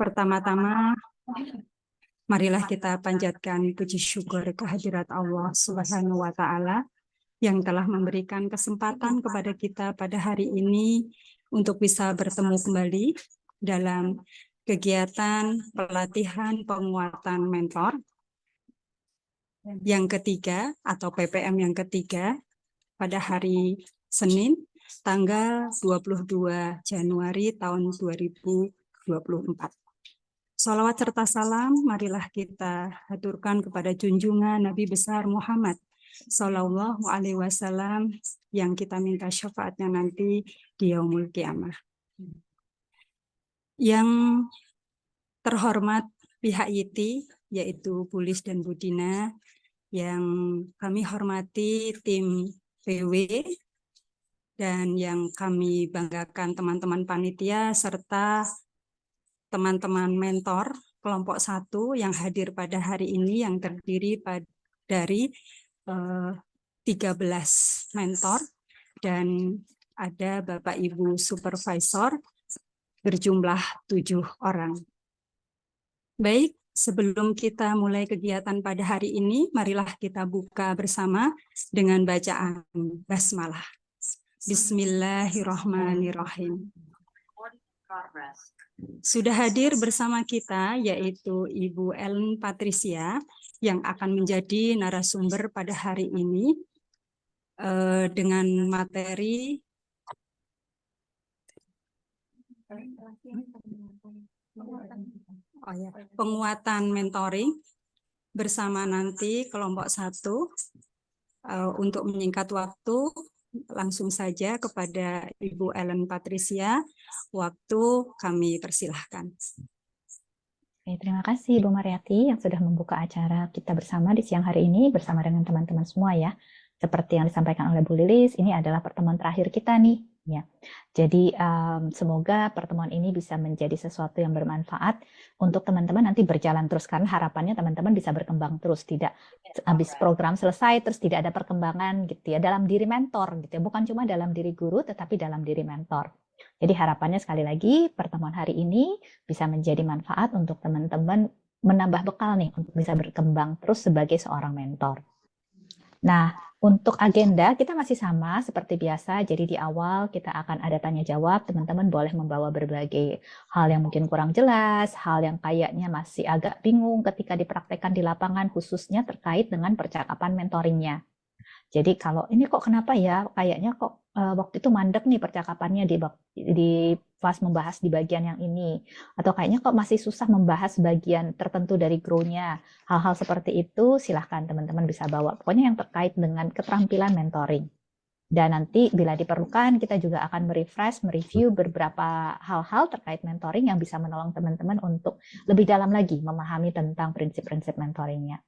Pertama-tama, marilah kita panjatkan puji syukur kehadirat Allah Subhanahu wa Ta'ala yang telah memberikan kesempatan kepada kita pada hari ini untuk bisa bertemu kembali dalam kegiatan pelatihan penguatan mentor yang ketiga atau PPM yang ketiga pada hari Senin tanggal 22 Januari tahun 2024. Salawat serta salam, marilah kita haturkan kepada junjungan Nabi besar Muhammad Sallallahu Alaihi Wasallam yang kita minta syafaatnya nanti di Yaumul Kiamah. Yang terhormat pihak YITI, yaitu Bu Lis dan Bu Dina, yang kami hormati tim PW, dan yang kami banggakan teman-teman panitia serta teman-teman mentor kelompok 1 yang hadir pada hari ini yang terdiri dari 13 mentor dan ada Bapak Ibu Supervisor berjumlah 7 orang. Baik, sebelum kita mulai kegiatan pada hari ini, marilah kita buka bersama dengan bacaan basmalah. Bismillahirrahmanirrahim. Sudah hadir bersama kita yaitu Ibu Ellen Patricia yang akan menjadi narasumber pada hari ini dengan materi penguatan mentoring bersama nanti kelompok 1. Untuk menyingkat waktu, langsung saja kepada Ibu Ellen Patricia, waktu kami persilahkan. Oke, terima kasih Bu Mariati yang sudah membuka acara kita bersama di siang hari ini bersama dengan teman-teman semua ya. Seperti yang disampaikan oleh Bu Lilis, ini adalah pertemuan terakhir kita nih. Ya, jadi semoga pertemuan ini bisa menjadi sesuatu yang bermanfaat untuk teman-teman nanti berjalan terus, karena harapannya teman-teman bisa berkembang terus, tidak habis program selesai terus tidak ada perkembangan gitu ya dalam diri mentor gitu ya, bukan cuma dalam diri guru tetapi dalam diri mentor. Jadi harapannya sekali lagi pertemuan hari ini bisa menjadi manfaat untuk teman-teman menambah bekal nih untuk bisa berkembang terus sebagai seorang mentor. Nah, untuk agenda kita masih sama seperti biasa, jadi di awal kita akan ada tanya jawab, teman-teman boleh membawa berbagai hal yang mungkin kurang jelas, hal yang kayaknya masih agak bingung ketika dipraktekkan di lapangan, khususnya terkait dengan percakapan mentoringnya. Jadi kalau ini kok kenapa ya, kayaknya kok waktu itu mandek nih percakapannya di pas membahas di bagian yang ini, atau kayaknya kok masih susah membahas bagian tertentu dari grow-nya. Hal-hal seperti itu silahkan teman-teman bisa bawa, pokoknya yang terkait dengan keterampilan mentoring. Dan nanti bila diperlukan kita juga akan mereview beberapa hal-hal terkait mentoring yang bisa menolong teman-teman untuk lebih dalam lagi memahami tentang prinsip-prinsip mentoringnya.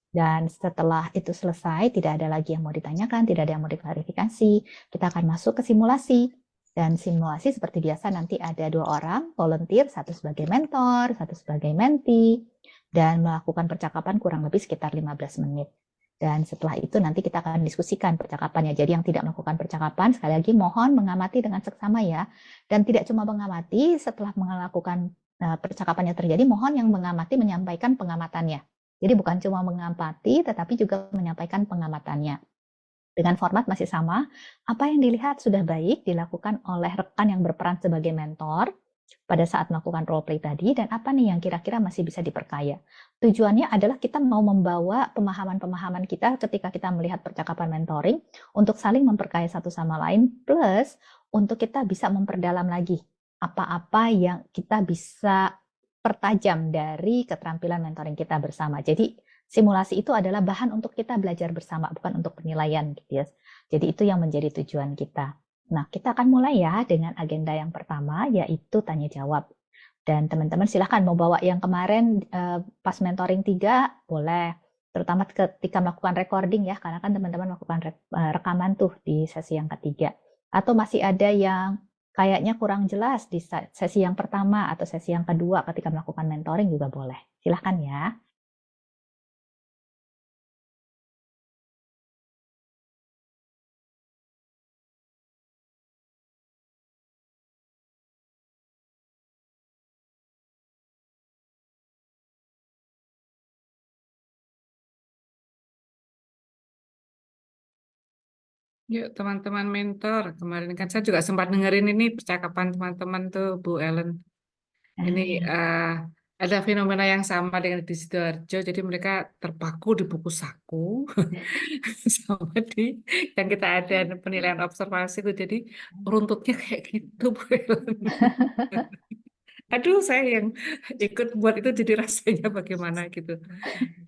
Dan setelah itu selesai, tidak ada lagi yang mau ditanyakan, tidak ada yang mau diklarifikasi, kita akan masuk ke simulasi. Dan simulasi seperti biasa nanti ada 2 orang, volunteer, 1 sebagai mentor, 1 sebagai mentee, dan melakukan percakapan kurang lebih sekitar 15 menit. Dan setelah itu nanti kita akan diskusikan percakapannya. Jadi yang tidak melakukan percakapan, sekali lagi mohon mengamati dengan seksama ya. Dan tidak cuma mengamati, setelah melakukan percakapannya terjadi, mohon yang mengamati menyampaikan pengamatannya. Jadi bukan cuma mengamati, tetapi juga menyampaikan pengamatannya. Dengan format masih sama, apa yang dilihat sudah baik dilakukan oleh rekan yang berperan sebagai mentor pada saat melakukan role play tadi, dan apa nih yang kira-kira masih bisa diperkaya. Tujuannya adalah kita mau membawa pemahaman-pemahaman kita ketika kita melihat percakapan mentoring untuk saling memperkaya satu sama lain, plus untuk kita bisa memperdalam lagi apa-apa yang kita bisa pertajam dari keterampilan mentoring kita bersama. Jadi simulasi itu adalah bahan untuk kita belajar bersama, bukan untuk penilaian gitu ya. Jadi itu yang menjadi tujuan kita. Nah, kita akan mulai ya dengan agenda yang pertama, yaitu tanya jawab. Dan teman-teman silahkan mau bawa yang kemarin pas mentoring 3, boleh. Terutama ketika melakukan recording ya, karena kan teman-teman melakukan rekaman tuh di sesi yang ketiga. Atau masih ada yang kayaknya kurang jelas di sesi yang pertama atau sesi yang kedua ketika melakukan mentoring juga boleh. Silahkan ya. Yuk teman-teman mentor, kemarin kan saya juga sempat dengerin ini percakapan teman-teman tuh Bu Ellen. Ini ada fenomena yang sama dengan di Sidoarjo, jadi mereka terpaku di buku saku sama di yang kita ada penilaian observasi itu, jadi runtutnya kayak gitu Bu Ellen. Aduh, saya yang ikut buat itu jadi rasanya bagaimana gitu.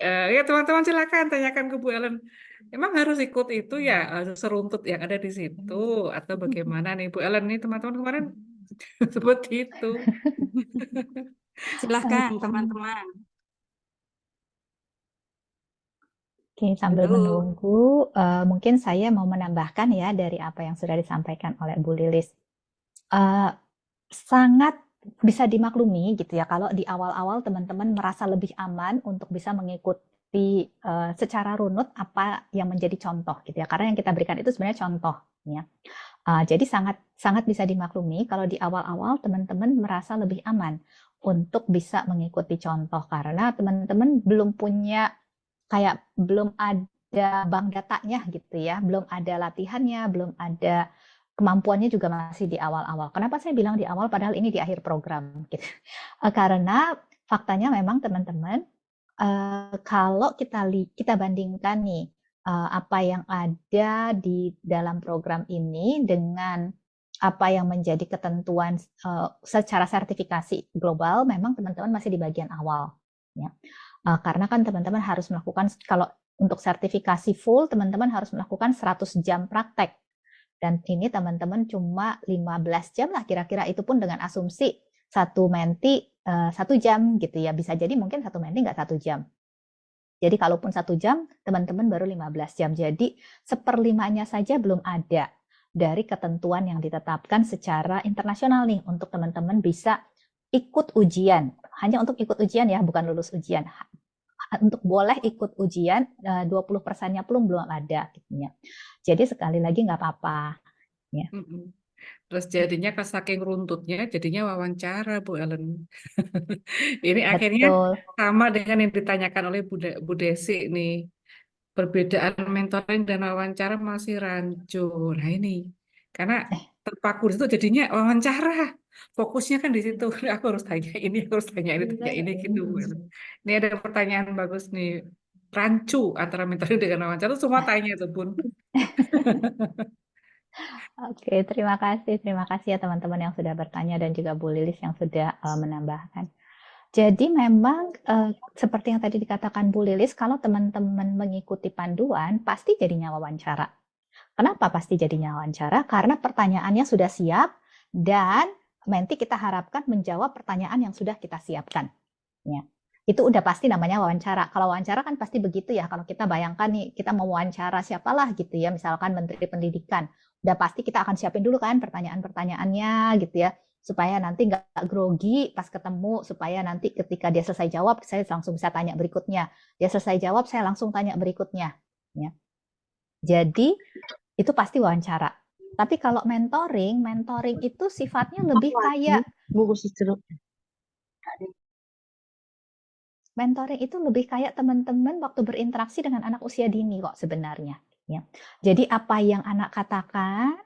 Ya teman-teman silakan tanyakan ke Bu Ellen. Emang harus ikut itu ya, harus seruntut yang ada di situ atau bagaimana nih Bu Ellen nih teman-teman kemarin seperti itu. Silahkan teman-teman. Oke, sambil Halo. menunggu, mungkin saya mau menambahkan ya dari apa yang sudah disampaikan oleh Bu Lilis. Sangat bisa dimaklumi gitu ya, kalau di awal-awal teman-teman merasa lebih aman untuk bisa mengikuti secara runut apa yang menjadi contoh gitu ya, karena yang kita berikan itu sebenarnya contoh ya. Jadi sangat bisa dimaklumi kalau di awal-awal teman-teman merasa lebih aman untuk bisa mengikuti contoh, karena teman-teman belum ada bank datanya gitu ya, belum ada latihannya, belum ada kemampuannya, juga masih di awal-awal. Kenapa saya bilang di awal padahal ini di akhir program gitu. Karena faktanya memang teman-teman, kalau kita bandingkan nih apa yang ada di dalam program ini dengan apa yang menjadi ketentuan secara sertifikasi global, memang teman-teman masih di bagian awal ya. Karena kan teman-teman harus melakukan, kalau untuk sertifikasi full teman-teman harus melakukan 100 jam praktek, dan ini teman-teman cuma 15 jam lah kira-kira, itu pun dengan asumsi satu menti 1 jam gitu ya, bisa jadi mungkin satu menti nggak 1 jam. Jadi kalaupun 1 jam, teman-teman baru 15 jam. Jadi seperlimanya saja belum ada dari ketentuan yang ditetapkan secara internasional nih untuk teman-teman bisa ikut ujian. Hanya untuk ikut ujian ya, bukan lulus ujian. Untuk boleh ikut ujian 20%-nya belum ada gitu ya. Jadi sekali lagi nggak apa-apa ya. Terus jadinya pas saking runtutnya jadinya wawancara Bu Ellen. Ini akhirnya Betul. sama dengan yang ditanyakan oleh Bu Desi nih. Perbedaan mentoring dan wawancara masih rancu. Nah ini karena terpaku di situ jadinya wawancara. Fokusnya kan di situ. Aku harus tanya ini, aku harus tanya ini gitu Bu Ellen. Ini ada pertanyaan bagus nih. Rancu antara mentoring dengan wawancara itu semua tanya tuh Bun. Oke, terima kasih ya teman-teman yang sudah bertanya dan juga Bu Lilis yang sudah menambahkan. Jadi memang seperti yang tadi dikatakan Bu Lilis, kalau teman-teman mengikuti panduan pasti jadinya wawancara. Kenapa pasti jadinya wawancara? Karena pertanyaannya sudah siap dan menti kita harapkan menjawab pertanyaan yang sudah kita siapkan. Ya. Itu udah pasti namanya wawancara. Kalau wawancara kan pasti begitu ya. Kalau kita bayangkan nih, kita mau wawancara siapalah gitu ya, misalkan Menteri Pendidikan. Udah pasti kita akan siapin dulu kan pertanyaan-pertanyaannya gitu ya, supaya nanti nggak grogi pas ketemu, supaya nanti ketika dia selesai jawab, saya langsung bisa tanya berikutnya. Dia selesai jawab, saya langsung tanya berikutnya. Ya. Jadi itu pasti wawancara. Tapi kalau mentoring itu sifatnya lebih kayak mentoring itu lebih kayak teman-teman waktu berinteraksi dengan anak usia dini kok sebenarnya. Ya. Jadi apa yang anak katakan,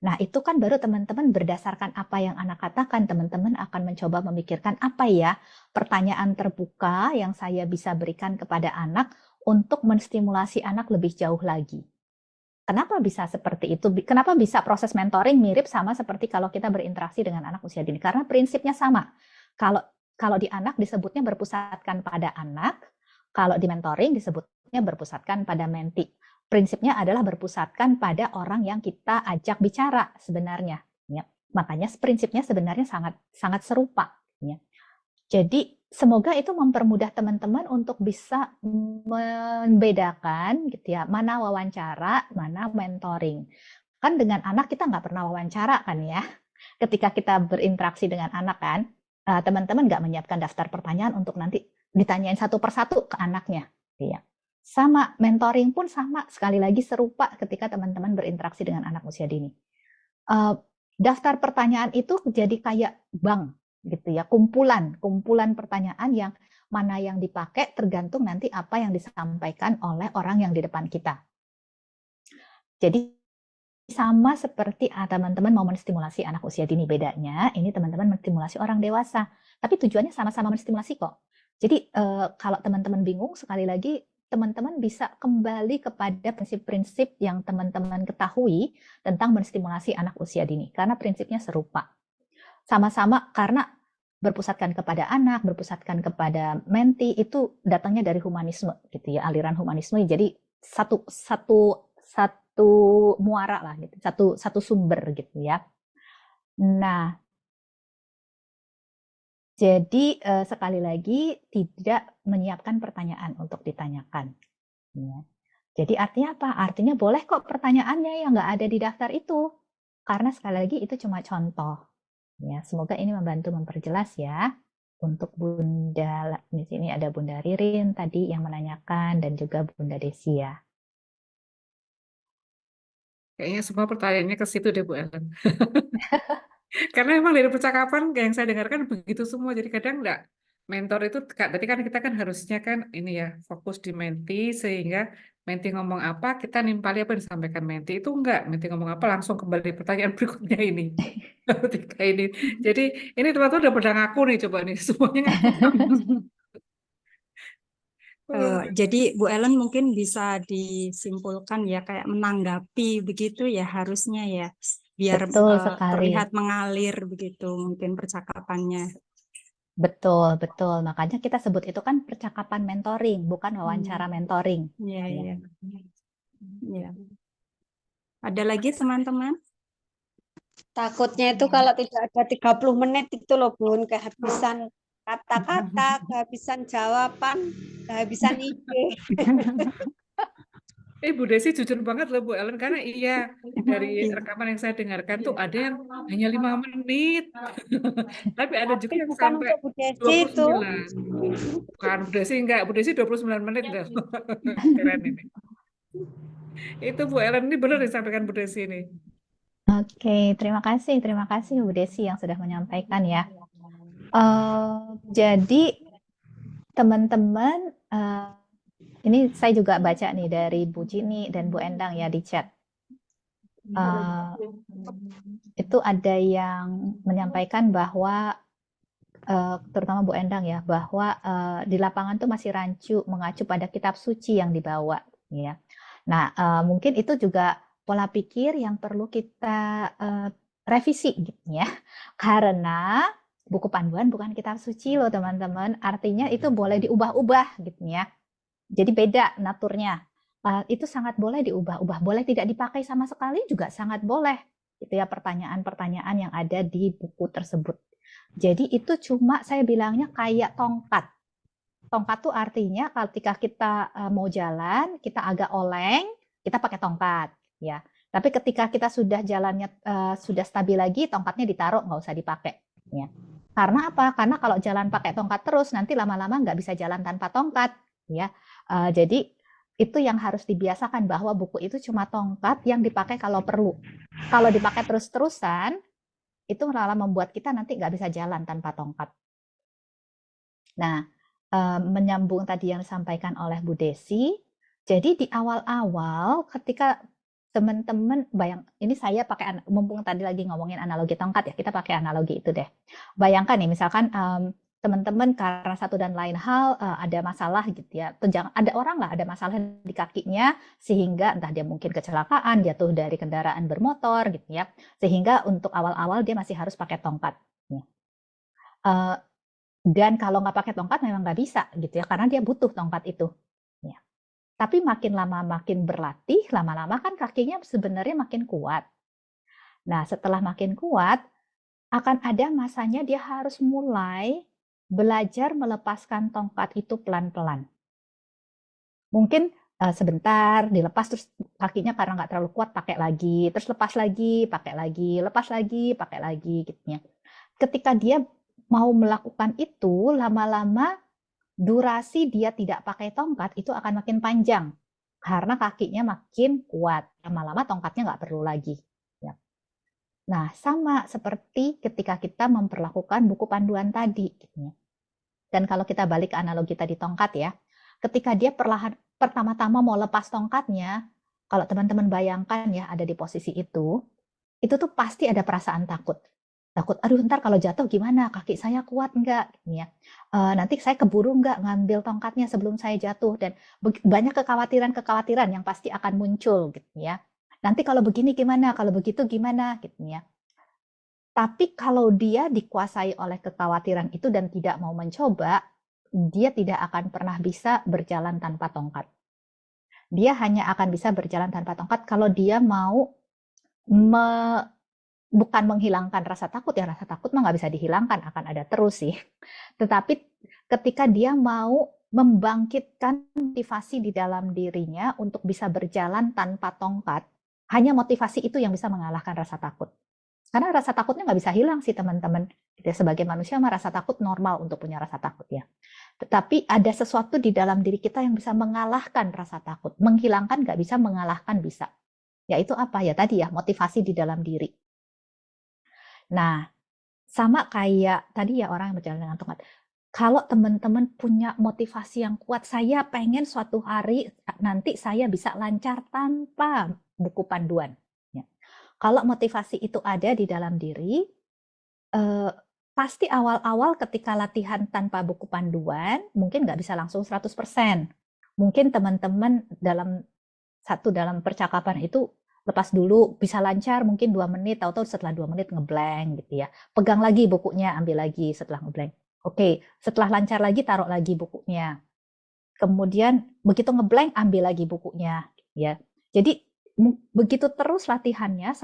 nah itu kan baru teman-teman berdasarkan apa yang anak katakan, teman-teman akan mencoba memikirkan apa ya pertanyaan terbuka yang saya bisa berikan kepada anak untuk menstimulasi anak lebih jauh lagi. Kenapa bisa seperti itu? Kenapa bisa proses mentoring mirip sama seperti kalau kita berinteraksi dengan anak usia dini? Karena prinsipnya sama. Kalau di anak disebutnya berpusatkan pada anak, kalau di mentoring disebutnya berpusatkan pada menti. Prinsipnya adalah berpusatkan pada orang yang kita ajak bicara sebenarnya. Ya. Makanya prinsipnya sebenarnya sangat serupa. Ya. Jadi semoga itu mempermudah teman-teman untuk bisa membedakan gitu ya, mana wawancara, mana mentoring. Kan dengan anak kita nggak pernah wawancara kan ya. Ketika kita berinteraksi dengan anak kan, teman-teman nggak menyiapkan daftar pertanyaan untuk nanti ditanyain satu persatu ke anaknya. Ya. Sama, mentoring pun sama, sekali lagi serupa ketika teman-teman berinteraksi dengan anak usia dini. Daftar pertanyaan itu jadi kayak bank gitu ya, kumpulan pertanyaan yang mana yang dipakai tergantung nanti apa yang disampaikan oleh orang yang di depan kita. Jadi sama seperti teman-teman mau menstimulasi anak usia dini, bedanya ini teman-teman menstimulasi orang dewasa. Tapi tujuannya sama-sama menstimulasi kok. Jadi kalau teman-teman bingung, sekali lagi teman-teman bisa kembali kepada prinsip-prinsip yang teman-teman ketahui tentang menstimulasi anak usia dini. Karena prinsipnya serupa. Sama-sama karena berpusatkan kepada anak, berpusatkan kepada menti, itu datangnya dari humanisme gitu ya, aliran humanisme. Jadi satu muara lah gitu, satu sumber gitu ya. Nah, jadi sekali lagi tidak menyiapkan pertanyaan untuk ditanyakan. Ya. Jadi artinya apa? Artinya boleh kok pertanyaannya yang nggak ada di daftar itu. Karena sekali lagi itu cuma contoh. Ya, semoga ini membantu memperjelas ya. Untuk Bunda, di sini ada Bunda Ririn tadi yang menanyakan dan juga Bunda Desia. Kayaknya semua pertanyaannya ke situ deh Bu Ellen. Karena emang dari percakapan yang saya dengarkan begitu semua. Jadi kadang enggak, mentor itu, tadi kan kita kan harusnya kan ini ya, fokus di menti, sehingga menti ngomong apa, kita nimpali apa yang disampaikan menti. Itu enggak, menti ngomong apa, langsung kembali pertanyaan berikutnya ini. Ketika ini. Jadi ini teman-teman udah pada ngaku nih, coba nih, semuanya ngaku. Jadi Bu Ellen mungkin bisa disimpulkan ya kayak menanggapi begitu ya harusnya ya biar Betul sekali. terlihat mengalir begitu mungkin percakapannya. Betul, betul. Makanya kita sebut itu kan percakapan mentoring, bukan wawancara mentoring. Iya, Ya. iya. Iya. Ada lagi teman-teman? Takutnya itu kalau tidak ada 30 menit itu loh Bun, kehabisan kata-kata, kehabisan jawaban, kehabisan ide. Bu Desi jujur banget loh Bu Ellen, karena iya dari rekaman yang saya dengarkan tuh ada yang hanya 5 menit. Tapi ada juga Tapi yang bukan sampai untuk Bu Desi itu. 29. Bukan Bu Desi enggak, Bu Desi 29 menit loh. Keren ini. Itu Bu Ellen ini benar disampaikan Bu Desi ini. Oke, terima kasih Bu Desi yang sudah menyampaikan ya. Jadi teman-teman, ini saya juga baca nih dari Bu Jini dan Bu Endang ya di chat. Itu ada yang menyampaikan bahwa terutama Bu Endang ya, bahwa di lapangan tuh masih rancu mengacu pada kitab suci yang dibawa ya. Nah, mungkin itu juga pola pikir yang perlu kita revisi gitu ya. Karena buku panduan bukan kitab suci loh teman-teman. Artinya itu boleh diubah-ubah gitu ya. Jadi beda naturnya. Itu sangat boleh diubah-ubah, boleh tidak dipakai sama sekali juga sangat boleh. Itu ya pertanyaan-pertanyaan yang ada di buku tersebut. Jadi itu cuma saya bilangnya kayak tongkat. Tongkat tuh artinya ketika kita mau jalan, kita agak oleng, kita pakai tongkat, ya. Tapi ketika kita sudah jalannya sudah stabil lagi, tongkatnya ditaruh, nggak usah dipakai. Ya. Karena apa? Karena kalau jalan pakai tongkat terus, nanti lama-lama nggak bisa jalan tanpa tongkat. Ya. Jadi itu yang harus dibiasakan bahwa buku itu cuma tongkat yang dipakai kalau perlu. Kalau dipakai terus-terusan, itu malah membuat kita nanti nggak bisa jalan tanpa tongkat. Nah, menyambung tadi yang disampaikan oleh Bu Desi, jadi di awal-awal ketika teman-teman ini saya pakai, mumpung tadi lagi ngomongin analogi tongkat ya, kita pakai analogi itu deh. Bayangkan nih, misalkan teman-teman karena satu dan lain hal ada masalah gitu ya, ada orang lah ada masalah di kakinya sehingga entah dia mungkin kecelakaan, jatuh dari kendaraan bermotor gitu ya, sehingga untuk awal-awal dia masih harus pakai tongkat. Ya. Dan kalau nggak pakai tongkat memang nggak bisa gitu ya, karena dia butuh tongkat itu. Ya. Tapi makin lama makin berlatih, lama-lama kan kakinya sebenarnya makin kuat. Nah, setelah makin kuat, akan ada masanya dia harus mulai belajar melepaskan tongkat itu pelan-pelan. Mungkin sebentar dilepas, terus kakinya karena nggak terlalu kuat pakai lagi, terus lepas lagi, pakai lagi, lepas lagi, pakai lagi gitu ya. Ketika dia mau melakukan itu, lama-lama durasi dia tidak pakai tongkat itu akan makin panjang karena kakinya makin kuat. Lama-lama tongkatnya nggak perlu lagi. Ya. Nah, sama seperti ketika kita memperlakukan buku panduan tadi. Gitu ya. Dan kalau kita balik ke analogi tadi tongkat ya, ketika dia pertama-tama mau lepas tongkatnya, Kalau teman-teman bayangkan ya ada di posisi itu tuh pasti ada perasaan takut. Takut, aduh ntar kalau jatuh gimana, kaki saya kuat nggak? Gitu ya. Nanti saya keburu nggak ngambil tongkatnya sebelum saya jatuh, dan banyak kekhawatiran-kekhawatiran yang pasti akan muncul gitu ya. Nanti kalau begini gimana, kalau begitu gimana gitu ya. Tapi kalau dia dikuasai oleh kekhawatiran itu dan tidak mau mencoba, dia tidak akan pernah bisa berjalan tanpa tongkat. Dia hanya akan bisa berjalan tanpa tongkat kalau dia mau bukan menghilangkan rasa takut, ya rasa takut mah nggak bisa dihilangkan, akan ada terus sih. Tetapi ketika dia mau membangkitkan motivasi di dalam dirinya untuk bisa berjalan tanpa tongkat, hanya motivasi itu yang bisa mengalahkan rasa takut. Karena rasa takutnya nggak bisa hilang sih teman-teman. Sebagai manusia mah rasa takut normal untuk punya rasa takut ya. Tetapi ada sesuatu di dalam diri kita yang bisa mengalahkan rasa takut. Menghilangkan nggak bisa, mengalahkan bisa. Yaitu apa? Ya tadi ya, motivasi di dalam diri. Nah, sama kayak tadi ya orang yang berjalan dengan tongkat. Kalau teman-teman punya motivasi yang kuat, saya pengen suatu hari nanti saya bisa lancar tanpa buku panduan. Ya. Kalau motivasi itu ada di dalam diri, pasti awal-awal ketika latihan tanpa buku panduan, mungkin nggak bisa langsung 100%. Mungkin teman-teman dalam percakapan itu lepas dulu, bisa lancar mungkin 2 menit, tahu-tahu setelah 2 menit ngeblank gitu ya. Pegang lagi bukunya, ambil lagi setelah ngeblank. Oke, setelah lancar lagi taruh lagi bukunya. Kemudian begitu ngeblank ambil lagi bukunya ya. Jadi begitu terus latihannya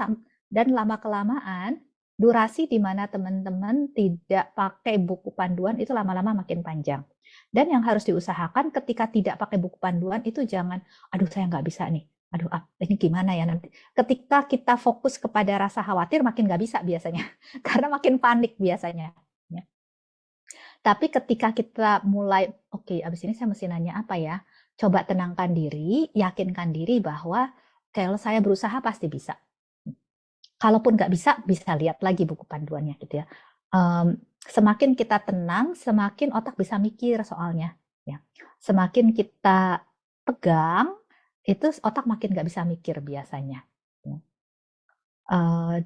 dan lama-kelamaan durasi di mana teman-teman tidak pakai buku panduan itu lama-lama makin panjang. Dan yang harus diusahakan ketika tidak pakai buku panduan itu jangan, aduh saya nggak bisa nih, aduh ini gimana ya nanti. Ketika kita fokus kepada rasa khawatir makin nggak bisa biasanya, karena makin panik biasanya. Ya. Tapi ketika kita mulai, oke, abis ini saya mesti nanya apa ya, coba tenangkan diri, yakinkan diri bahwa kalau saya berusaha pasti bisa. Kalaupun nggak bisa, bisa lihat lagi buku panduannya gitu ya. Semakin kita tenang, semakin otak bisa mikir soalnya. Ya. Semakin kita tegang, itu otak makin nggak bisa mikir biasanya.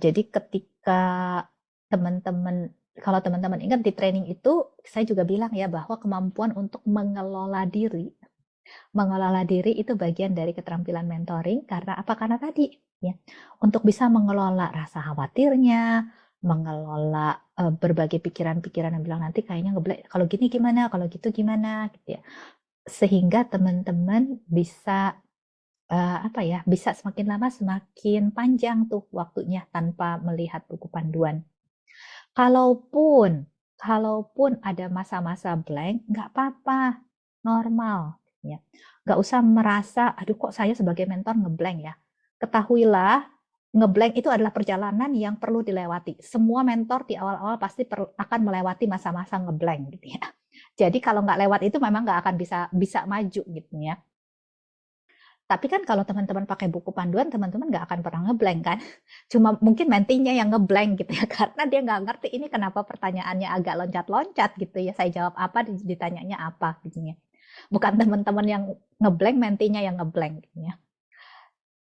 Jadi ketika teman-teman, kalau teman-teman ingat di training itu, saya juga bilang ya bahwa kemampuan untuk mengelola diri itu bagian dari keterampilan mentoring. Karena apa? Karena tadi ya, untuk bisa mengelola rasa khawatirnya, mengelola berbagai pikiran-pikiran yang bilang nanti kayaknya ngeblank, kalau gini gimana, kalau gitu gimana, gitu ya. Sehingga teman-teman bisa bisa semakin lama semakin panjang tuh waktunya tanpa melihat buku panduan. Kalaupun ada masa-masa blank, nggak apa-apa, normal. Ya. Nggak usah merasa, aduh kok saya sebagai mentor ngeblank ya. Ketahuilah, ngeblank itu adalah perjalanan yang perlu dilewati. Semua mentor di awal-awal pasti akan melewati masa-masa ngeblank gitu ya. Jadi kalau nggak lewat itu memang nggak akan bisa maju gitu ya. Tapi kan kalau teman-teman pakai buku panduan, teman-teman nggak akan pernah ngeblank kan. Cuma mungkin mentinya yang ngeblank gitu ya, karena dia nggak ngerti ini kenapa pertanyaannya agak loncat-loncat gitu ya. Saya jawab apa, ditanyanya apa gitu ya. Bukan teman-teman yang ngeblank, mentinya yang ngeblank gitu ya.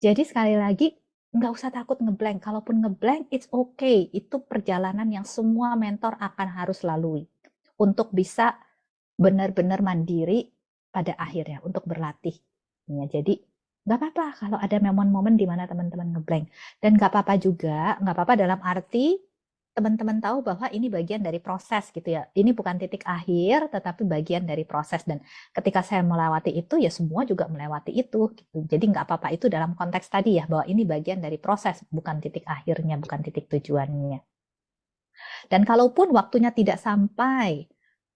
Jadi sekali lagi, nggak usah takut ngeblank. Kalaupun ngeblank, it's okay. Itu perjalanan yang semua mentor akan harus lalui. Untuk bisa benar-benar mandiri pada akhirnya, untuk berlatih. Ya, jadi nggak apa-apa kalau ada momen-momen di mana teman-teman ngeblank. Dan nggak apa-apa juga, nggak apa-apa dalam arti teman-teman tahu bahwa ini bagian dari proses gitu ya. Ini bukan titik akhir, tetapi bagian dari proses. Dan ketika saya melewati itu, ya semua juga melewati itu. Gitu. Jadi nggak apa-apa itu dalam konteks tadi ya, bahwa ini bagian dari proses, bukan titik akhirnya, bukan titik tujuannya. Dan kalaupun waktunya tidak sampai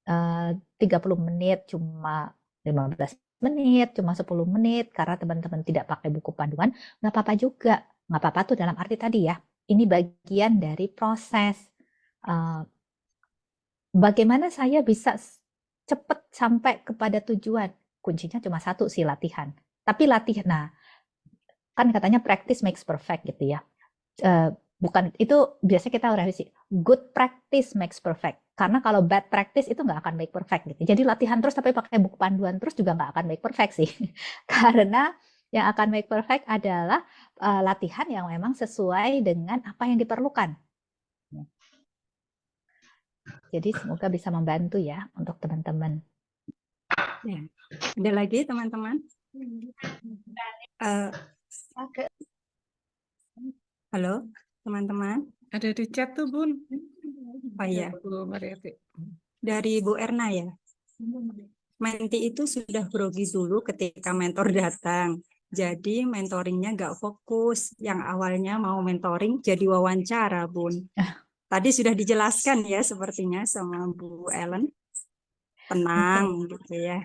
30 menit, cuma 15 menit, cuma 10 menit, karena teman-teman tidak pakai buku panduan, nggak apa-apa juga. Nggak apa-apa tuh dalam arti tadi ya, ini bagian dari proses. Bagaimana saya bisa cepat sampai kepada tujuan? Kuncinya cuma satu sih, latihan. Tapi latihan, nah, kan katanya practice makes perfect gitu ya. Bukan itu biasanya kita udah sih, good practice makes perfect. Karena kalau bad practice itu nggak akan make perfect gitu. Jadi latihan terus tapi pakai buku panduan terus juga nggak akan make perfect sih. Karena Yang akan make perfect adalah latihan yang memang sesuai dengan apa yang diperlukan. Jadi semoga bisa membantu ya untuk teman-teman. Ya. Ada lagi teman-teman? Eh, halo teman-teman. Ada di chat tuh, Bun. Oh iya, Bu Mariati. dari Bu Erna ya. Menti itu sudah grogi dulu ketika mentor datang. Jadi mentoringnya nggak fokus. Yang awalnya mau mentoring jadi wawancara, Bun. Tadi sudah dijelaskan ya sepertinya sama Bu Ellen. Tenang gitu ya.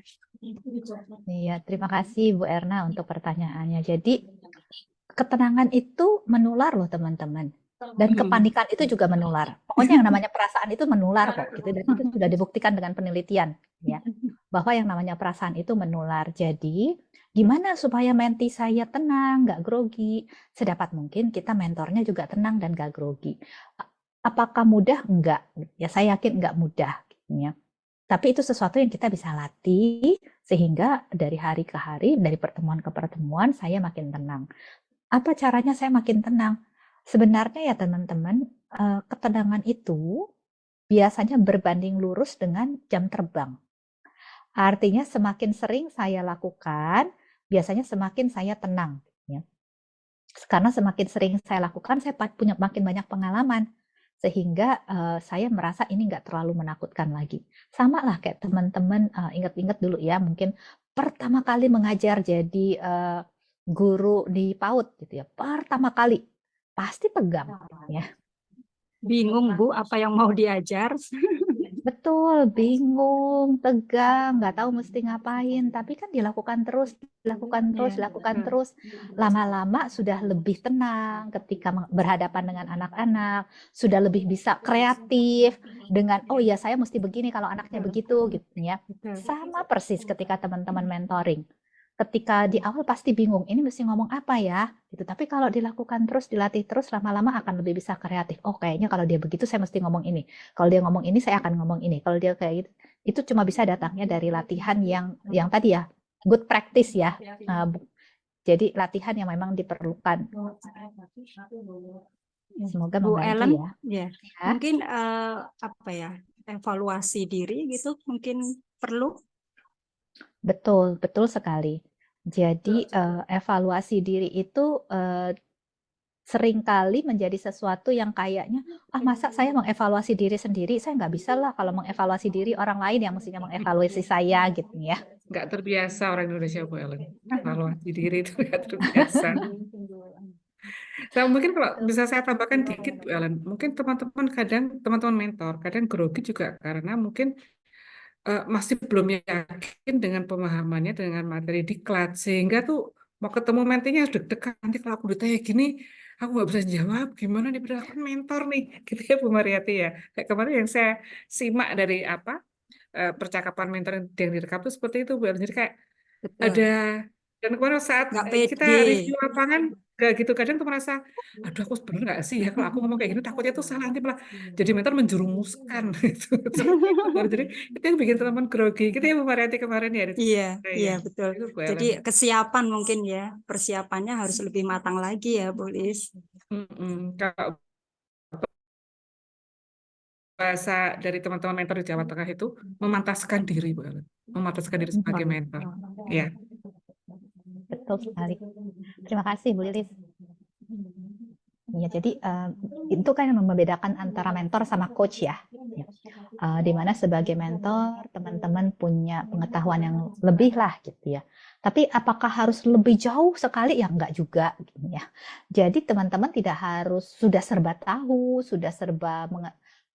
Iya, terima kasih Bu Erna untuk pertanyaannya. Jadi ketenangan itu menular loh teman-teman. Dan kepanikan itu juga menular. Pokoknya yang namanya perasaan itu menular kok gitu. Dan itu sudah dibuktikan dengan penelitian ya. Bahwa yang namanya perasaan itu menular. Jadi gimana supaya menti saya tenang, nggak grogi? Sedapat mungkin kita mentornya juga tenang dan nggak grogi. Apakah mudah? Enggak. Ya saya yakin enggak mudah. Ya. Tapi itu sesuatu yang kita bisa latih sehingga dari hari ke hari, dari pertemuan ke pertemuan saya makin tenang. Apa caranya saya makin tenang? Sebenarnya ya teman-teman, ketenangan itu biasanya berbanding lurus dengan jam terbang. Artinya semakin sering saya lakukan, biasanya semakin saya tenang. Ya. Karena semakin sering saya lakukan, saya punya makin banyak pengalaman. Sehingga saya merasa ini nggak terlalu menakutkan lagi. Sama lah kayak teman-teman, ingat-ingat dulu ya, mungkin pertama kali mengajar jadi guru di PAUD gitu ya, pertama kali pasti tegang ya. Bingung Bu, apa yang mau diajar? Betul, bingung, tegang, nggak tahu mesti ngapain, tapi kan dilakukan terus, dilakukan terus. Lama-lama sudah lebih tenang ketika berhadapan dengan anak-anak, sudah lebih bisa kreatif dengan, oh ya saya mesti begini kalau anaknya begitu gitu ya. Sama persis ketika teman-teman mentoring. Ketika di awal pasti bingung, ini mesti ngomong apa ya? Gitu. Tapi kalau dilakukan terus, dilatih terus, lama-lama akan lebih bisa kreatif. Oh, kayaknya kalau dia begitu saya mesti ngomong ini. Kalau dia ngomong ini, saya akan ngomong ini. Kalau dia kayak gitu, itu cuma bisa datangnya dari latihan yang tadi ya, good practice ya. Jadi latihan yang memang diperlukan. Semoga Bu membantu Ellen, ya. ya. Mungkin apa ya, evaluasi diri gitu mungkin perlu. Betul, betul sekali. Jadi evaluasi diri itu seringkali menjadi sesuatu yang kayaknya, masa saya mengevaluasi diri sendiri, saya nggak bisa lah kalau mengevaluasi diri orang lain yang mestinya mengevaluasi saya gitu ya. Nggak terbiasa orang Indonesia, Bu Ellen. Evaluasi diri itu nggak terbiasa. Nah, mungkin kalau bisa saya tambahkan dikit, Bu Ellen, mungkin teman-teman mentor kadang grogi juga karena mungkin masih belum yakin dengan pemahamannya dengan materi diklat, sehingga tuh mau ketemu mentinya deg-degan, nanti kalau aku ditanya gini aku nggak bisa jawab, gimana nih padahal aku mentor nih gitu ya Bu Mariati ya. Kayak kemarin yang saya simak dari percakapan mentor yang direkam tuh seperti itu Bu Ellen. Jadi kayak Betul. ada, dan kemarin saat Nggak kita pede. review lapangan gak gitu, kadang tuh merasa aduh aku bener nggak sih ya kalau aku ngomong kayak gini, takutnya tuh salah, nanti malah jadi mentor menjerumuskan gitu. Seperti itu. Jadi itu yang bikin teman grogi gitu ya Bu Mariati kemarin ya. Iya, Iya, iya betul. itu Bu Jadi Ellen. kesiapan mungkin ya, persiapannya harus lebih matang lagi ya, Bu Lis. Kalau bahasa dari teman-teman mentor di Jawa Tengah itu memantaskan diri Bu Ellen, memantaskan diri sebagai mentor. Ya. Betul sekali. Terima kasih Bu Lilis. Ya, jadi itu kan yang membedakan antara mentor sama coach ya. Di mana sebagai mentor teman-teman punya pengetahuan yang lebih lah gitu ya. Tapi apakah harus lebih jauh sekali? Ya enggak juga gitu ya. Jadi teman-teman tidak harus sudah serba tahu, sudah serba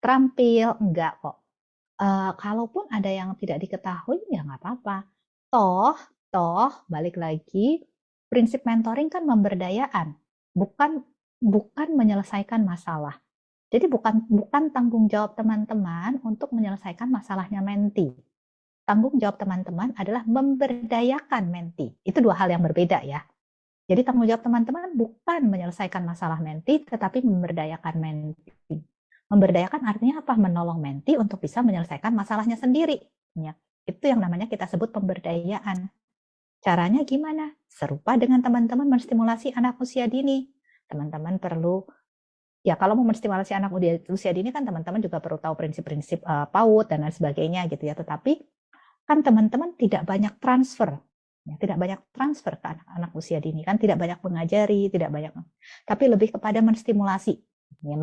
terampil, enggak kok. Kalaupun ada yang tidak diketahui ya nggak apa-apa. Toh balik lagi prinsip mentoring kan memberdayaan, bukan menyelesaikan masalah. Jadi bukan tanggung jawab teman-teman untuk menyelesaikan masalahnya menti. Tanggung jawab teman-teman adalah memberdayakan menti. Itu dua hal yang berbeda ya. Jadi tanggung jawab teman-teman bukan menyelesaikan masalah menti, tetapi memberdayakan menti. Memberdayakan artinya apa? Menolong menti untuk bisa menyelesaikan masalahnya sendiri. Ya. Itu yang namanya kita sebut pemberdayaan. Caranya gimana? Serupa dengan teman-teman menstimulasi anak usia dini. Teman-teman perlu, ya kalau mau menstimulasi anak usia dini kan teman-teman juga perlu tahu prinsip-prinsip PAUD dan lain sebagainya gitu ya. Tetapi kan teman-teman tidak banyak transfer. Ya, tidak banyak transfer ke anak usia dini, kan tidak banyak mengajari, tidak banyak, tapi lebih kepada menstimulasi, ya,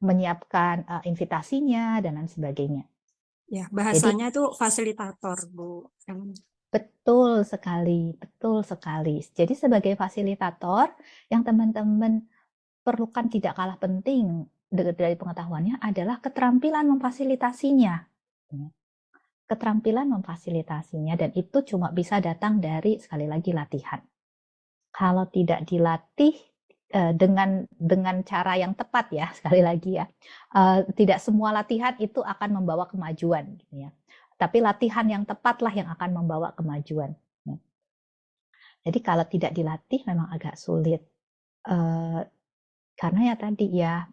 menyiapkan invitasinya dan lain sebagainya. Ya, Jadi bahasanya itu fasilitator, Bu Ellen. betul sekali, betul sekali. Jadi sebagai fasilitator yang teman-teman perlukan tidak kalah penting dari pengetahuannya adalah keterampilan memfasilitasinya. Keterampilan memfasilitasinya, dan itu cuma bisa datang dari, sekali lagi, latihan. Kalau tidak dilatih dengan cara yang tepat, ya, sekali lagi ya, tidak semua latihan itu akan membawa kemajuan, gitu ya. Tapi latihan yang tepatlah yang akan membawa kemajuan. Jadi kalau tidak dilatih memang agak sulit, karena ya tadi ya,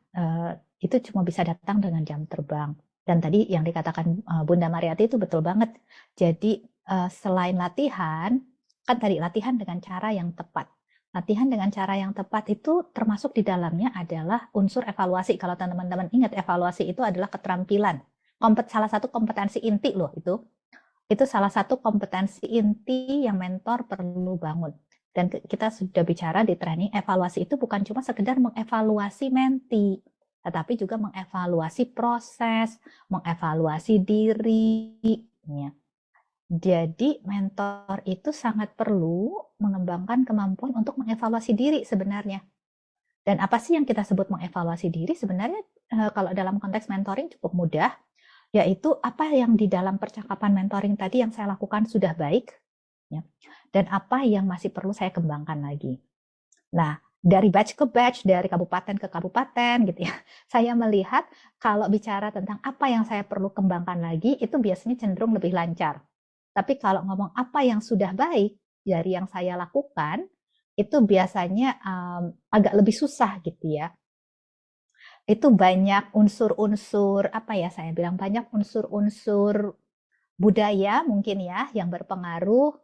itu cuma bisa datang dengan jam terbang. Dan tadi yang dikatakan Bunda Mariati itu betul banget. Jadi selain latihan, kan tadi latihan dengan cara yang tepat. Latihan dengan cara yang tepat itu termasuk di dalamnya adalah unsur evaluasi. Kalau teman-teman ingat, evaluasi itu adalah keterampilan. Salah satu kompetensi inti loh itu. Itu salah satu kompetensi inti yang mentor perlu bangun. Dan kita sudah bicara di training, evaluasi itu bukan cuma sekedar mengevaluasi menti, tetapi juga mengevaluasi proses, mengevaluasi diri. Ya. Jadi mentor itu sangat perlu mengembangkan kemampuan untuk mengevaluasi diri sebenarnya. Dan apa sih yang kita sebut mengevaluasi diri? Sebenarnya kalau dalam konteks mentoring cukup mudah, yaitu apa yang di dalam percakapan mentoring tadi yang saya lakukan sudah baik, ya, dan apa yang masih perlu saya kembangkan lagi. Nah, dari batch ke batch, dari kabupaten ke kabupaten gitu ya, saya melihat kalau bicara tentang apa yang saya perlu kembangkan lagi, itu biasanya cenderung lebih lancar. Tapi kalau ngomong apa yang sudah baik dari yang saya lakukan, itu biasanya agak lebih susah gitu ya. Itu banyak unsur-unsur, apa ya saya bilang, banyak unsur-unsur budaya mungkin ya yang berpengaruh,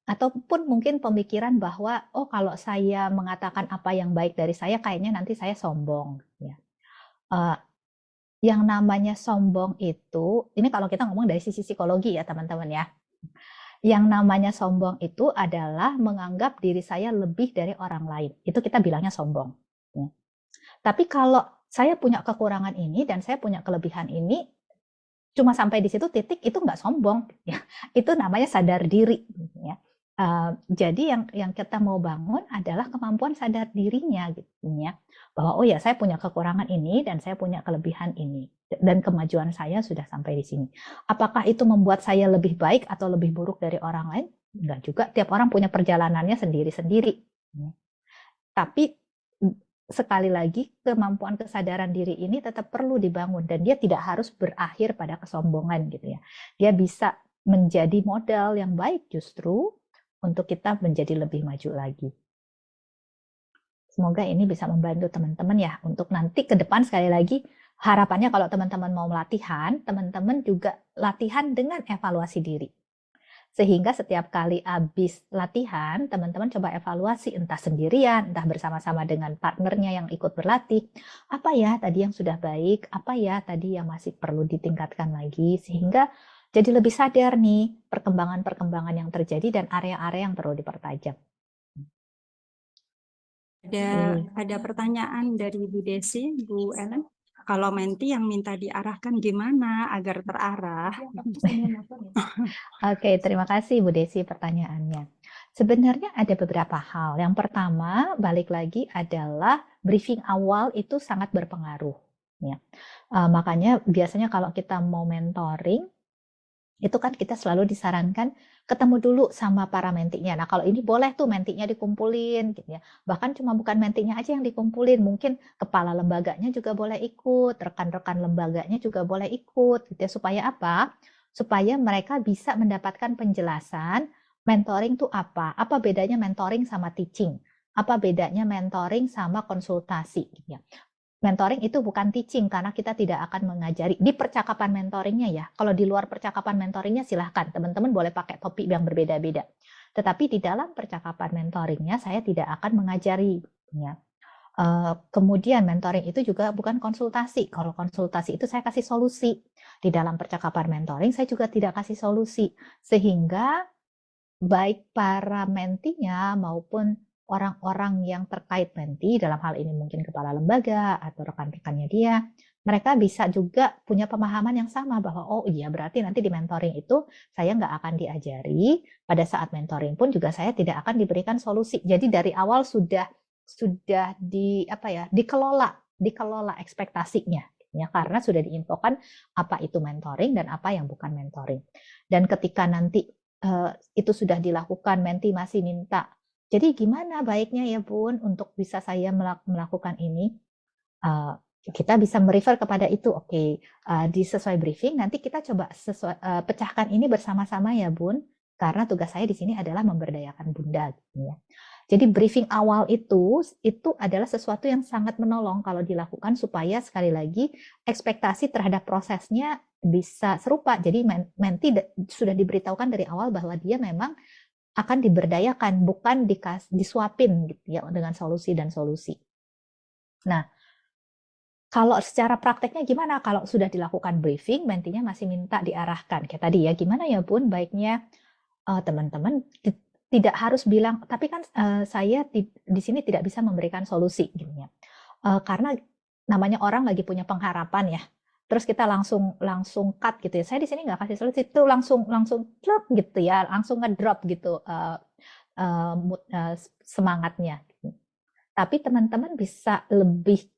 ataupun mungkin pemikiran bahwa, oh kalau saya mengatakan apa yang baik dari saya, kayaknya nanti saya sombong. Ya. Yang namanya sombong itu, ini kalau kita ngomong dari sisi psikologi ya teman-teman ya. Yang namanya sombong itu adalah menganggap diri saya lebih dari orang lain. Itu kita bilangnya sombong. Ya. Tapi kalau saya punya kekurangan ini dan saya punya kelebihan ini, cuma sampai di situ titik, itu nggak sombong, ya. Itu namanya sadar diri, ya. Jadi yang kita mau bangun adalah kemampuan sadar dirinya, gitu ya. Bahwa oh ya saya punya kekurangan ini dan saya punya kelebihan ini dan kemajuan saya sudah sampai di sini. Apakah itu membuat saya lebih baik atau lebih buruk dari orang lain? Enggak juga. Tiap orang punya perjalanannya sendiri-sendiri. Tapi sekali lagi, kemampuan kesadaran diri ini tetap perlu dibangun dan dia tidak harus berakhir pada kesombongan gitu ya. Dia bisa menjadi modal yang baik justru untuk kita menjadi lebih maju lagi. Semoga ini bisa membantu teman-teman ya untuk nanti ke depan. Sekali lagi harapannya kalau teman-teman mau latihan, teman-teman juga latihan dengan evaluasi diri. Sehingga setiap kali habis latihan, teman-teman coba evaluasi, entah sendirian, entah bersama-sama dengan partnernya yang ikut berlatih. Apa ya tadi yang sudah baik, apa ya tadi yang masih perlu ditingkatkan lagi, sehingga jadi lebih sadar nih perkembangan-perkembangan yang terjadi dan area-area yang perlu dipertajam. Ada pertanyaan dari Bu Desi, Bu Ellen. Kalau menti yang minta diarahkan gimana agar terarah? Oke, terima kasih Bu Desi pertanyaannya. Sebenarnya ada beberapa hal. Yang pertama, balik lagi adalah briefing awal itu sangat berpengaruh. Ya. Makanya biasanya kalau kita mau mentoring, itu kan kita selalu disarankan ketemu dulu sama para mentinya. Nah kalau ini boleh tuh mentinya dikumpulin, gitu ya. Bahkan cuma bukan mentinya aja yang dikumpulin, mungkin kepala lembaganya juga boleh ikut, rekan-rekan lembaganya juga boleh ikut, gitu ya. Supaya apa? Supaya mereka bisa mendapatkan penjelasan mentoring itu apa bedanya mentoring sama teaching, apa bedanya mentoring sama konsultasi, gitu ya. Mentoring itu bukan teaching karena kita tidak akan mengajari di percakapan mentoringnya ya. Kalau di luar percakapan mentoringnya silahkan teman-teman boleh pakai topik yang berbeda-beda. Tetapi di dalam percakapan mentoringnya saya tidak akan mengajari. Ya. Kemudian mentoring itu juga bukan konsultasi. Kalau konsultasi itu saya kasih solusi. Di dalam percakapan mentoring saya juga tidak kasih solusi. Sehingga baik para mentinya maupun orang-orang yang terkait menti, dalam hal ini mungkin kepala lembaga atau rekan-rekannya dia, mereka bisa juga punya pemahaman yang sama bahwa oh iya berarti nanti di mentoring itu saya nggak akan diajari, pada saat mentoring pun juga saya tidak akan diberikan solusi. Jadi dari awal sudah dikelola ekspektasinya ya, karena sudah diinfokan apa itu mentoring dan apa yang bukan mentoring. Dan ketika nanti itu sudah dilakukan, menti masih minta, jadi gimana baiknya ya Bun untuk bisa saya melakukan ini? Kita bisa merefer kepada itu. Oke, di sesuai briefing nanti kita coba pecahkan ini bersama-sama ya Bun, karena tugas saya di sini adalah memberdayakan Bunda gitu ya. Jadi briefing awal itu adalah sesuatu yang sangat menolong kalau dilakukan supaya sekali lagi ekspektasi terhadap prosesnya bisa serupa. Jadi menti sudah diberitahukan dari awal bahwa dia memang akan diberdayakan, bukan disuapin gitu ya dengan solusi dan solusi. Nah, kalau secara prakteknya gimana? Kalau sudah dilakukan briefing, mentinya masih minta diarahkan. Kayak tadi ya, gimana ya Bun baiknya teman-teman tidak harus bilang, tapi kan saya di sini tidak bisa memberikan solusi gitu ya. Karena namanya orang lagi punya pengharapan ya. Terus kita langsung cut gitu ya. Saya di sini nggak kasih solusi, itu langsung drop gitu ya, langsung ngedrop gitu semangatnya. Tapi teman-teman bisa lebih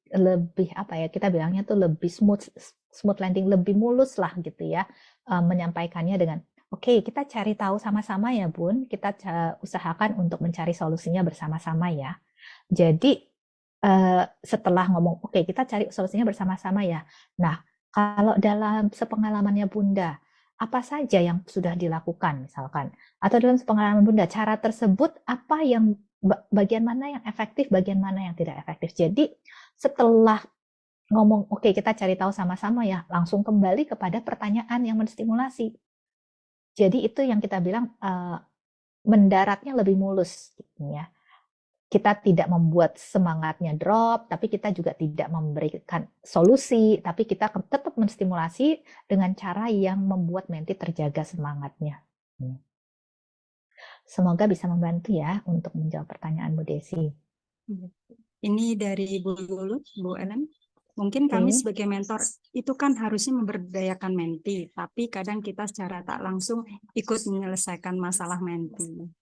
apa ya, kita bilangnya tuh lebih smooth landing, lebih mulus lah gitu ya, menyampaikannya dengan oke, kita cari tahu sama-sama ya Bun, kita usahakan untuk mencari solusinya bersama-sama ya. Jadi setelah ngomong oke, kita cari solusinya bersama-sama ya. Nah, kalau dalam sepengalamannya Bunda, apa saja yang sudah dilakukan misalkan, atau dalam sepengalaman Bunda, cara tersebut apa yang bagian mana yang efektif, bagian mana yang tidak efektif. Jadi setelah ngomong oke, kita cari tahu sama-sama ya, langsung kembali kepada pertanyaan yang menstimulasi. Jadi itu yang kita bilang mendaratnya lebih mulus gitu ya. Kita tidak membuat semangatnya drop, tapi kita juga tidak memberikan solusi, tapi kita tetap menstimulasi dengan cara yang membuat menti terjaga semangatnya. Semoga bisa membantu ya untuk menjawab pertanyaan Bu Desi. Ini dari Bu Lulu, Bu Ellen. Mungkin kami sebagai mentor itu kan harusnya memberdayakan menti, tapi kadang kita secara tak langsung ikut menyelesaikan masalah menti.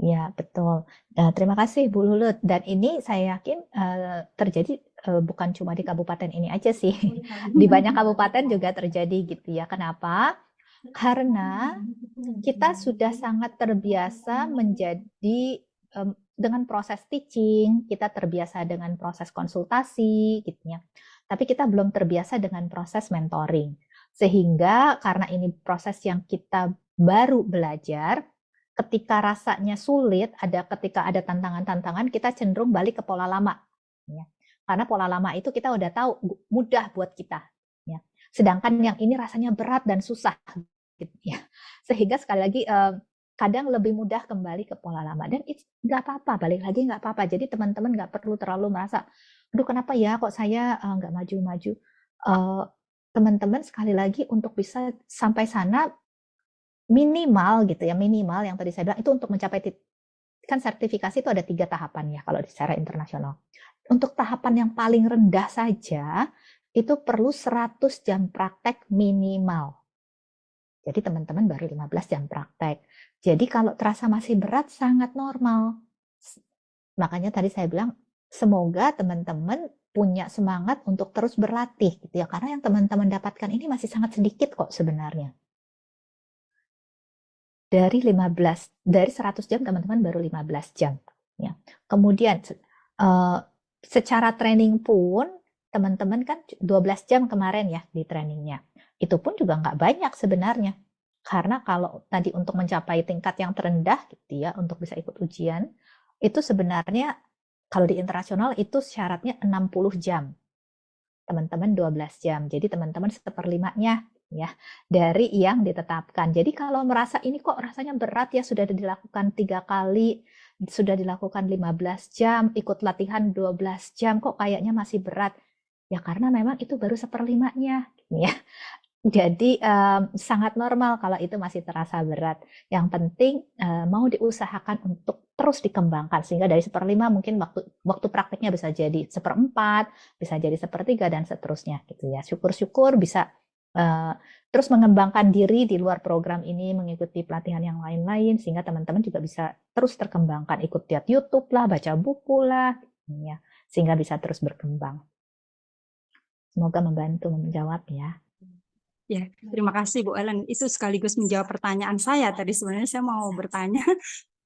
Ya, betul. Terima kasih Bu Lulut. Dan ini saya yakin terjadi bukan cuma di kabupaten ini aja sih. Di banyak kabupaten juga terjadi gitu ya. Kenapa? Karena kita sudah sangat terbiasa menjadi dengan proses teaching, kita terbiasa dengan proses konsultasi gitu ya. Tapi kita belum terbiasa dengan proses mentoring. Sehingga karena ini proses yang kita baru belajar, ketika rasanya sulit, ketika ada tantangan-tantangan, kita cenderung balik ke pola lama. Ya. Karena pola lama itu kita udah tahu mudah buat kita. Ya. Sedangkan yang ini rasanya berat dan susah. Gitu, ya. Sehingga sekali lagi kadang lebih mudah kembali ke pola lama. Dan nggak apa-apa, balik lagi nggak apa-apa. Jadi teman-teman nggak perlu terlalu merasa, aduh kenapa ya kok saya nggak maju-maju. Teman-teman sekali lagi untuk bisa sampai sana, minimal gitu ya, minimal yang tadi saya bilang itu untuk mencapai kan sertifikasi itu ada 3 tahapan ya kalau secara internasional. Untuk tahapan yang paling rendah saja itu perlu 100 jam praktek minimal. Jadi teman-teman baru 15 jam praktek. Jadi kalau terasa masih berat sangat normal. Makanya tadi saya bilang semoga teman-teman punya semangat untuk terus berlatih gitu ya, karena yang teman-teman dapatkan ini masih sangat sedikit kok sebenarnya. Dari 100 jam teman-teman baru 15 jam ya. Kemudian secara training pun teman-teman kan 12 jam kemarin ya di trainingnya. Itu pun juga nggak banyak sebenarnya. Karena kalau tadi untuk mencapai tingkat yang terendah gitu ya, untuk bisa ikut ujian, itu sebenarnya kalau di internasional itu syaratnya 60 jam. Teman-teman 12 jam. Jadi teman-teman 1/5-nya ya dari yang ditetapkan. Jadi kalau merasa ini kok rasanya berat ya, sudah dilakukan 3 kali, sudah dilakukan 15 jam, ikut latihan 12 jam, kok kayaknya masih berat. Ya karena memang itu baru 1/5-nya, ya. Jadi sangat normal kalau itu masih terasa berat. Yang penting mau diusahakan untuk terus dikembangkan sehingga dari 1/5 mungkin waktu prakteknya bisa jadi 1/4, bisa jadi 1/3 dan seterusnya gitu ya. Syukur-syukur bisa terus mengembangkan diri di luar program ini, mengikuti pelatihan yang lain-lain sehingga teman-teman juga bisa terus terkembangkan, ikut lihat YouTube lah, baca buku lah, ya, sehingga bisa terus berkembang. Semoga membantu menjawab ya. Ya, terima kasih Bu Ellen. Itu sekaligus menjawab pertanyaan saya. Tadi sebenarnya saya mau bertanya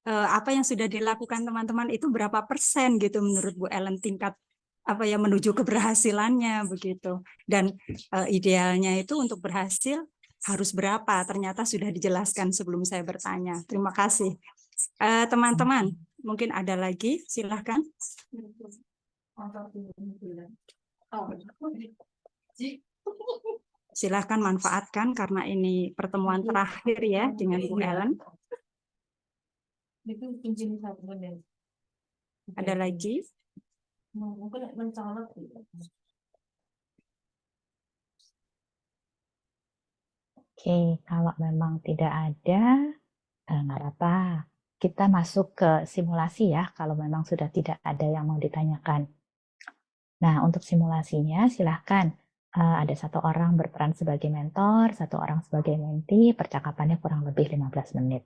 apa yang sudah dilakukan teman-teman itu berapa persen gitu menurut Bu Ellen tingkat apa ya menuju keberhasilannya begitu. Dan idealnya itu untuk berhasil harus berapa? Ternyata sudah dijelaskan sebelum saya bertanya. Terima kasih. Teman-teman, mungkin ada lagi, silahkan. Silahkan manfaatkan karena ini pertemuan terakhir ya dengan Bu Ellen. Ada lagi? Oke, kalau memang tidak ada, nggak apa-apa. Kita masuk ke simulasi ya, kalau memang sudah tidak ada yang mau ditanyakan. Nah, untuk simulasinya silahkan. Ada 1 orang berperan sebagai mentor, 1 orang sebagai mentee, percakapannya kurang lebih 15 menit.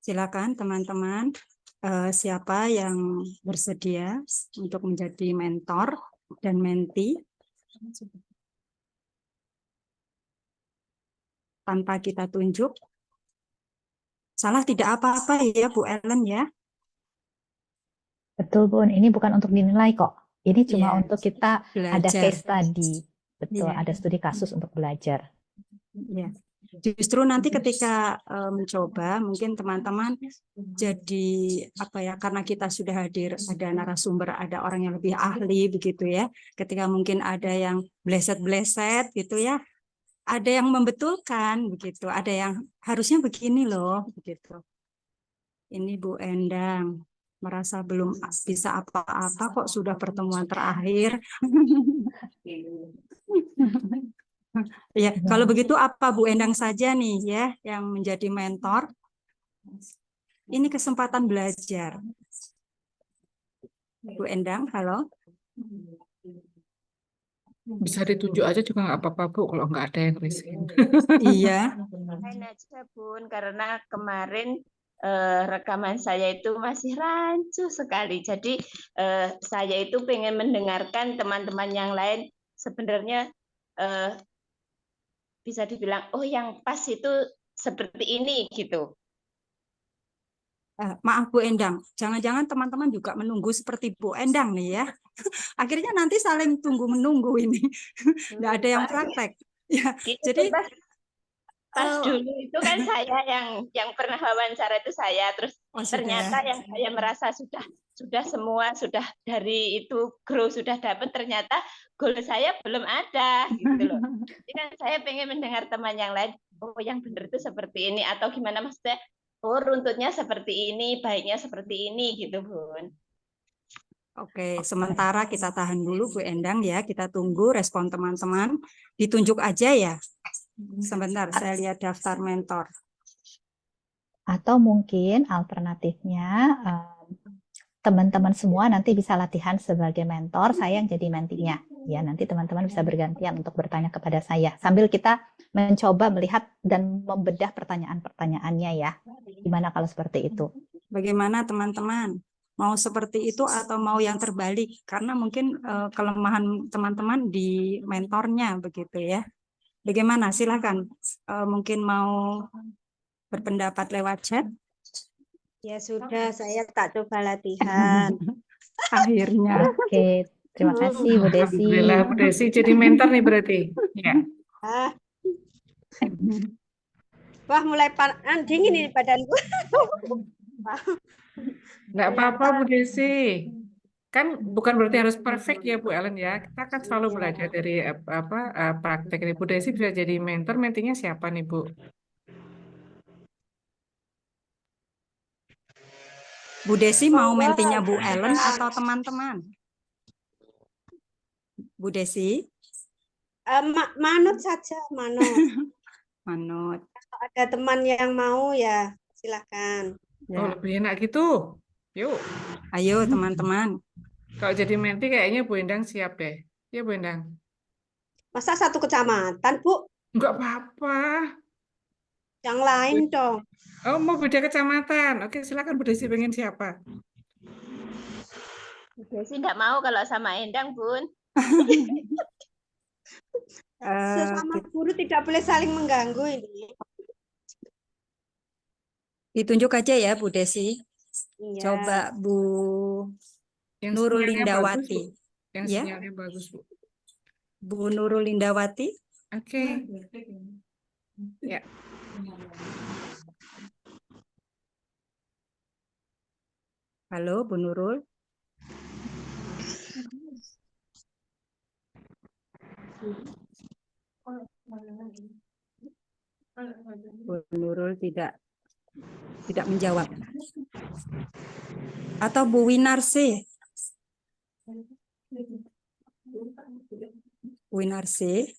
Silakan teman-teman, siapa yang bersedia untuk menjadi mentor dan mentee tanpa kita tunjuk. Salah tidak apa-apa ya Bu Ellen ya. Betul Bun, ini bukan untuk dinilai kok. Ini cuma Iya, untuk kita ada belajar. case study. Betul, Iya. ada studi kasus untuk belajar. Ya. Justru nanti ketika mencoba, mungkin teman-teman jadi apa ya? Karena kita sudah hadir, ada narasumber, ada orang yang lebih ahli begitu ya. Ketika mungkin ada yang bleset-bleset gitu ya, ada yang membetulkan begitu, ada yang harusnya begini loh begitu. Ini Bu Endang merasa belum bisa apa-apa kok sudah pertemuan terakhir. Ya, kalau begitu apa Bu Endang saja nih ya yang menjadi mentor. Ini kesempatan belajar. Bu Endang, halo. Bisa ditunjuk aja juga nggak apa-apa Bu, kalau nggak ada yang resign. Iya. Lain aja Bun, karena kemarin rekaman saya itu masih rancu sekali. Jadi saya itu pengen mendengarkan teman-teman yang lain sebenarnya bisa dibilang oh yang pas itu seperti ini gitu. Maaf Bu Endang, jangan-jangan teman-teman juga menunggu seperti Bu Endang nih ya. Akhirnya nanti saling tunggu-menunggu ini. Nggak ada yang praktek. Ya, Gitu, jadi pas dulu itu kan saya yang pernah wawancara itu saya, terus ternyata yang saya merasa sudah semua sudah dari itu grow sudah dapat, ternyata goal saya belum ada gitu loh. Jadi kan saya pengen mendengar teman yang lain, oh yang benar itu seperti ini atau gimana maksudnya, oh runtutnya seperti ini, baiknya seperti ini gitu Bun. Oke, sementara kita tahan dulu Bu Endang ya, kita tunggu respon teman-teman. Ditunjuk aja ya. Sebentar, saya lihat daftar mentor. Atau mungkin alternatifnya teman-teman semua nanti bisa latihan sebagai mentor, saya yang jadi mentinya. Ya, nanti teman-teman bisa bergantian untuk bertanya kepada saya. Sambil kita mencoba melihat dan membedah pertanyaan-pertanyaannya ya. Gimana kalau seperti itu? Bagaimana teman-teman? Mau seperti itu atau mau yang terbalik? Karena mungkin kelemahan teman-teman di mentornya begitu ya. Bagaimana? Silakan. Mungkin mau berpendapat lewat chat. Ya sudah, saya tak coba latihan. Akhirnya. Oke, terima kasih Bu Desi. Alhamdulillah Bu Desi jadi mentor nih berarti. Ya. Wah, mulai dingin ini badanku. Nggak apa-apa Bu Desi. Kan bukan berarti harus perfect ya Bu Ellen ya. Kita kan selalu Iya. belajar dari praktek ini. Bu Desi bisa jadi mentor, mentinya siapa nih Bu? Bu Desi mau Monggo, mentinya Bu bisa. Ellen atau teman-teman? Bu Desi, Manut saja, manut. manut. Kalau ada teman yang mau ya silakan. Oh Ya, lebih enak gitu. Yuk. ayo teman-teman. Kalau jadi menti kayaknya Bu Endang siap deh. Ya Bu Endang. Masa satu kecamatan, Bu? Nggak apa-apa. Yang lain dong. Oh mau beda kecamatan. Oke silakan Bu Desi pengen siapa? Desi enggak mau kalau sama Endang, Bun. Sesama guru tidak boleh saling mengganggu ini. ditunjuk aja ya Bu Desi. Iya. Coba Bu Yang Nurul sinyalnya bagus, Bu. Lindawati. Yang Ya. sinyalnya bagus Bu. Bu Nurul Lindawati. Oke. Ya. Halo Bu Nurul. Bu Nurul tidak menjawab. Atau Bu Winarsi. Winarsi.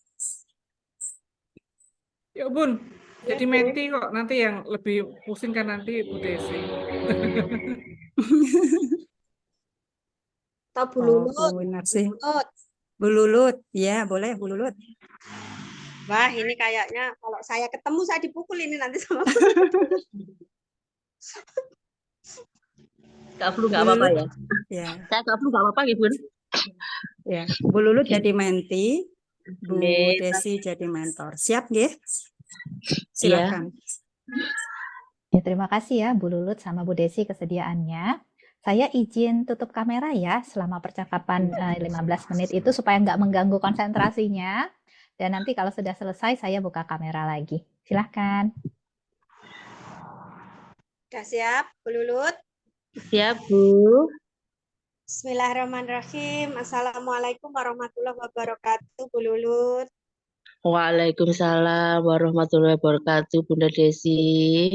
Yuk Bun. Jadi menti kok nanti yang lebih pusing kan nanti Bu Desi. Atau Bu Oh, Lulut. Bu Winarsi. Lulut. Bu Lulut. Ya, boleh Bu Lulut. Wah, ini kayaknya kalau saya ketemu saya dipukul ini nanti sama Kak Flu nggak apa-apa ya? Ya. Saya Kak Flu nggak apa-apa gitu, Bun. Ya, Bu Lulut jadi menti, Bu Oke. Desi jadi mentor. Siap, nggih? Silakan. Ya, terima kasih ya Bu Lulut sama Bu Desi kesediaannya. Saya izin tutup kamera ya selama percakapan 15 menit itu supaya nggak mengganggu konsentrasinya. Dan nanti kalau sudah selesai saya buka kamera lagi. Silahkan. Sudah siap, Bu Lulut? Siap, Bu. Bismillahirrahmanirrahim. Assalamualaikum warahmatullahi wabarakatuh, Bu Lulut. Waalaikumsalam warahmatullahi wabarakatuh, Bunda Desi.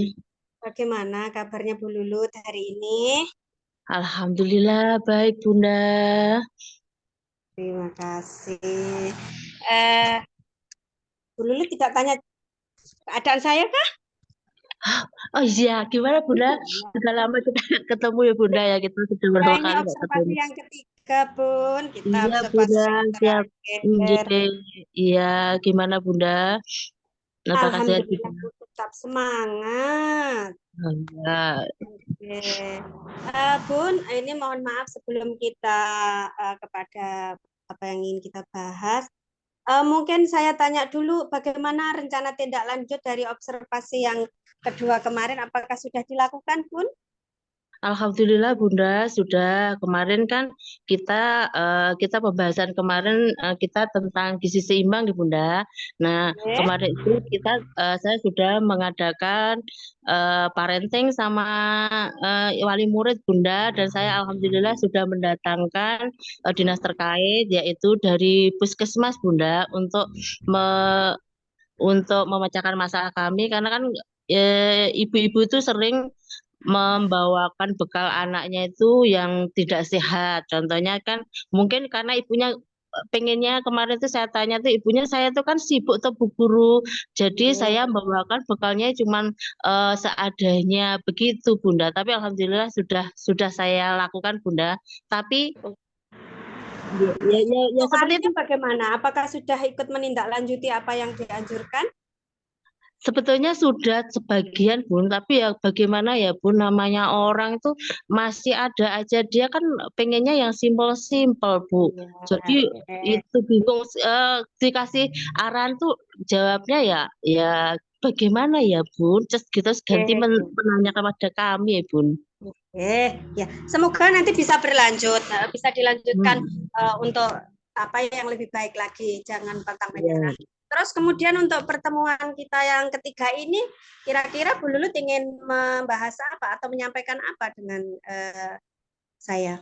Bagaimana kabarnya Bu Lulut hari ini? Alhamdulillah baik, Bunda. Terima kasih. Bu Lulut tidak tanya keadaan saya kah? Oh iya, gimana Bunda? Sudah lama kita ketemu ya Bunda ya, kita sudah Nah, beberapa ini kali nggak observasi ketemu. yang ketiga, Bun. Kita Iya observasi Bunda, yang siap. terakhir. Iya, gimana Bunda? Apakah sehat Alhamdulillah, juga? Bu, tetap semangat. Enggak. Oke. Bun, ini mohon maaf sebelum kita kepada apa yang ingin kita bahas. Mungkin saya tanya dulu bagaimana rencana tindak lanjut dari observasi yang kedua kemarin, apakah sudah dilakukan, Bun? Alhamdulillah Bunda, sudah kemarin kan kita pembahasan kemarin kita tentang gizi seimbang di Bunda. Nah, Oke. kemarin itu saya sudah mengadakan parenting sama wali murid Bunda, dan saya alhamdulillah sudah mendatangkan dinas terkait yaitu dari Puskesmas Bunda untuk memecahkan masalah kami, karena kan ibu-ibu itu sering membawakan bekal anaknya itu yang tidak sehat. Contohnya kan mungkin karena ibunya pengennya, kemarin itu saya tanya tuh ibunya, saya tuh kan sibuk tuh Bu Guru, jadi saya membawakan bekalnya cuman seadanya begitu Bunda. Tapi alhamdulillah sudah saya lakukan Bunda. Tapi ya seperti itu. Bagaimana? Apakah sudah ikut menindaklanjuti apa yang dianjurkan? Sebetulnya sudah sebagian Bun, tapi ya bagaimana ya Bun, namanya orang itu masih ada aja, dia kan pengennya yang simpel-simpel Bu. Jadi itu bingung, dikasih arahan tuh jawabnya ya bagaimana ya Bun, terus kita ganti menanya kepada kami ya Bun. Ya, semoga nanti bisa berlanjut, bisa dilanjutkan untuk apa yang lebih baik lagi, jangan pantang menyerah. Terus kemudian untuk pertemuan kita yang ketiga ini, kira-kira Bu Lulut ingin membahas apa atau menyampaikan apa dengan saya?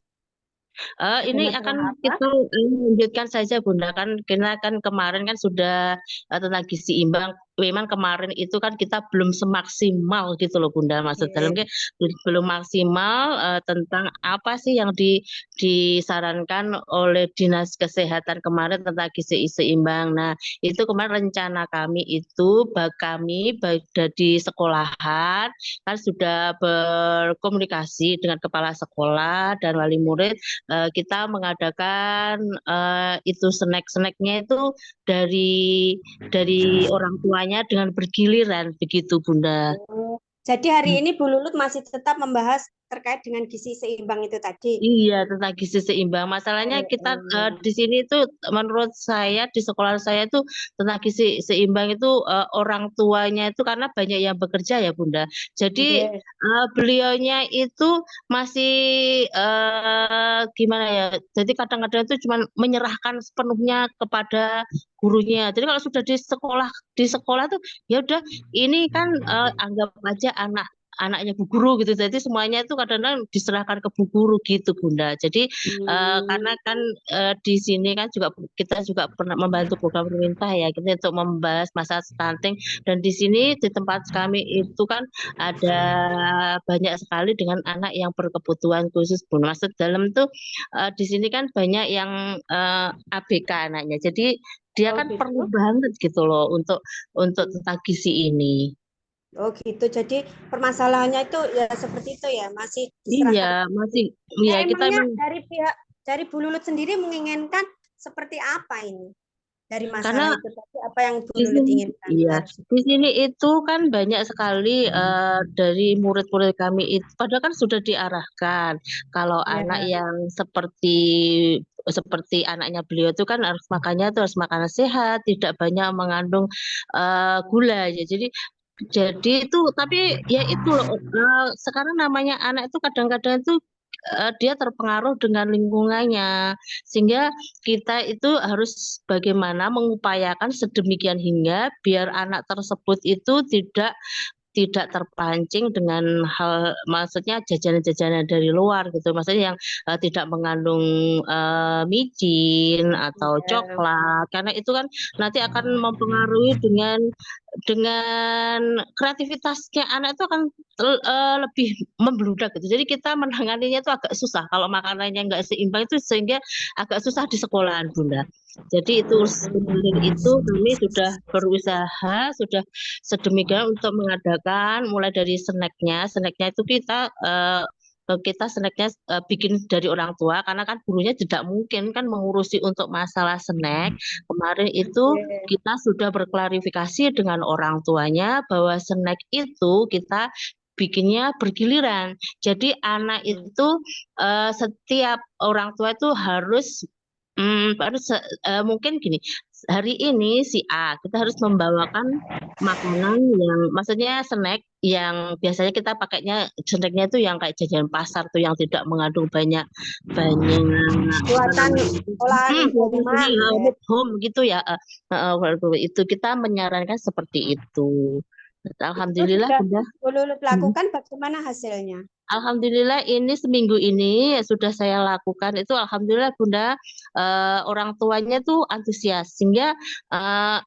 Ada Ini masalah akan apa? kita lanjutkan saja Bunda, kan kita kan kemarin kan sudah tentang gizi imbang. Memang kemarin itu kan kita belum semaksimal gitu loh Bunda, maksud dalam Oke. belum maksimal tentang apa sih yang disarankan oleh Dinas Kesehatan kemarin tentang gizi seimbang. Nah, itu kemarin rencana kami itu kami baik dari sekolahan kan sudah berkomunikasi dengan kepala sekolah dan wali murid. Kita mengadakan itu snack-snacknya itu dari orang tuanya dengan bergiliran begitu Bunda. Oh, jadi hari ini Bu Lulut masih tetap membahas terkait dengan gizi seimbang itu tadi. Iya, tentang gizi seimbang. Masalahnya kita di sini tuh menurut saya di sekolah saya itu tentang gizi seimbang itu orang tuanya itu karena banyak yang bekerja ya Bunda. Jadi Yes. beliaunya itu masih gimana ya? Jadi kadang-kadang itu cuma menyerahkan sepenuhnya kepada gurunya. Jadi kalau sudah di sekolah tuh ya udah ini kan anggap aja anaknya Bu Guru gitu. Jadi semuanya itu kadang-kadang diserahkan ke Bu Guru gitu Bunda. Jadi karena kan di sini kan kita juga pernah membantu program pemerintah ya kita untuk membahas masalah stunting dan di sini di tempat kami itu kan ada banyak sekali dengan anak yang berkebutuhan khusus Bunda. Maksud dalam tuh di sini kan banyak yang ABK anaknya. Jadi dia kan perlu banget gitu loh untuk tentang gizi ini. Oh gitu, jadi permasalahannya itu ya seperti itu ya, masih Iya, diserahkan. masih ya kita Emangnya emang dari Bu Lulut sendiri menginginkan seperti apa ini? Dari karena masalah itu tadi apa yang Bu di Lulut sini inginkan? iya di sini itu kan banyak sekali dari murid-murid kami itu padahal kan sudah diarahkan kalau Ya. anak yang seperti anaknya beliau itu kan harus makannya tuh harus makanan sehat, tidak banyak mengandung gula ya. Jadi itu tapi ya itu loh sekarang namanya anak itu kadang-kadang itu dia terpengaruh dengan lingkungannya sehingga kita itu harus bagaimana mengupayakan sedemikian hingga biar anak tersebut itu tidak terpancing dengan hal maksudnya jajanan-jajanan dari luar gitu maksudnya yang tidak mengandung micin atau coklat karena itu kan nanti akan mempengaruhi dengan kreativitasnya anak itu akan lebih membludak gitu. Jadi kita menanganinya itu agak susah kalau makanannya nggak seimbang itu sehingga agak susah di sekolahan Bunda. Jadi itu kemarin itu kami sudah berusaha sudah sedemikian untuk mengadakan mulai dari snacknya itu kita snacknya bikin dari orang tua karena kan gurunya tidak mungkin kan mengurusi untuk masalah snack. Kemarin itu kita sudah berklarifikasi dengan orang tuanya bahwa snack itu kita bikinnya bergiliran. Jadi anak itu setiap orang tua itu harus mungkin gini, hari ini si A kita harus membawakan makanan yang maksudnya snack yang biasanya kita pakainya snacknya itu yang kayak jajanan pasar tuh yang tidak mengandung banyak Buatan olahan rumah. home gitu ya itu kita menyarankan seperti itu. Alhamdulillah Sudah udah Bu Lulut lakukan, bagaimana hasilnya? Alhamdulillah ini seminggu ini sudah saya lakukan itu alhamdulillah Bunda orang tuanya tuh antusias sehingga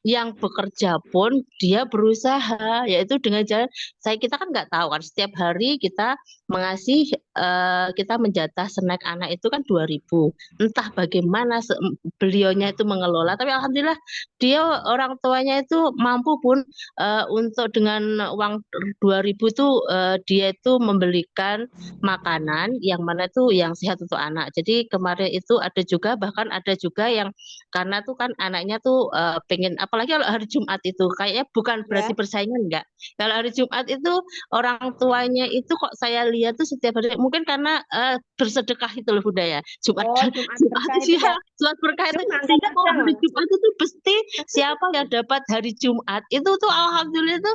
yang bekerja pun dia berusaha yaitu dengan jalan kita kan nggak tahu kan setiap hari kita kita menjatah snack anak itu kan 2.000 entah bagaimana beliaunya itu mengelola tapi alhamdulillah dia orang tuanya itu mampu pun untuk dengan uang 2.000 itu dia itu membelikan makanan yang mana tuh yang sehat untuk anak. Jadi kemarin itu ada juga bahkan ada juga yang karena tuh kan anaknya tuh pengen apalagi kalau hari Jumat itu kayaknya bukan berarti persaingan enggak. Kalau hari Jumat itu orang tuanya itu kok saya lihat tuh setiap hari mungkin karena bersedekah itu loh Bunda ya. Jumat itu ya Jumat berkah itu sehingga kalau hari Jumat itu pasti siapa yang dapat hari Jumat itu tuh alhamdulillah itu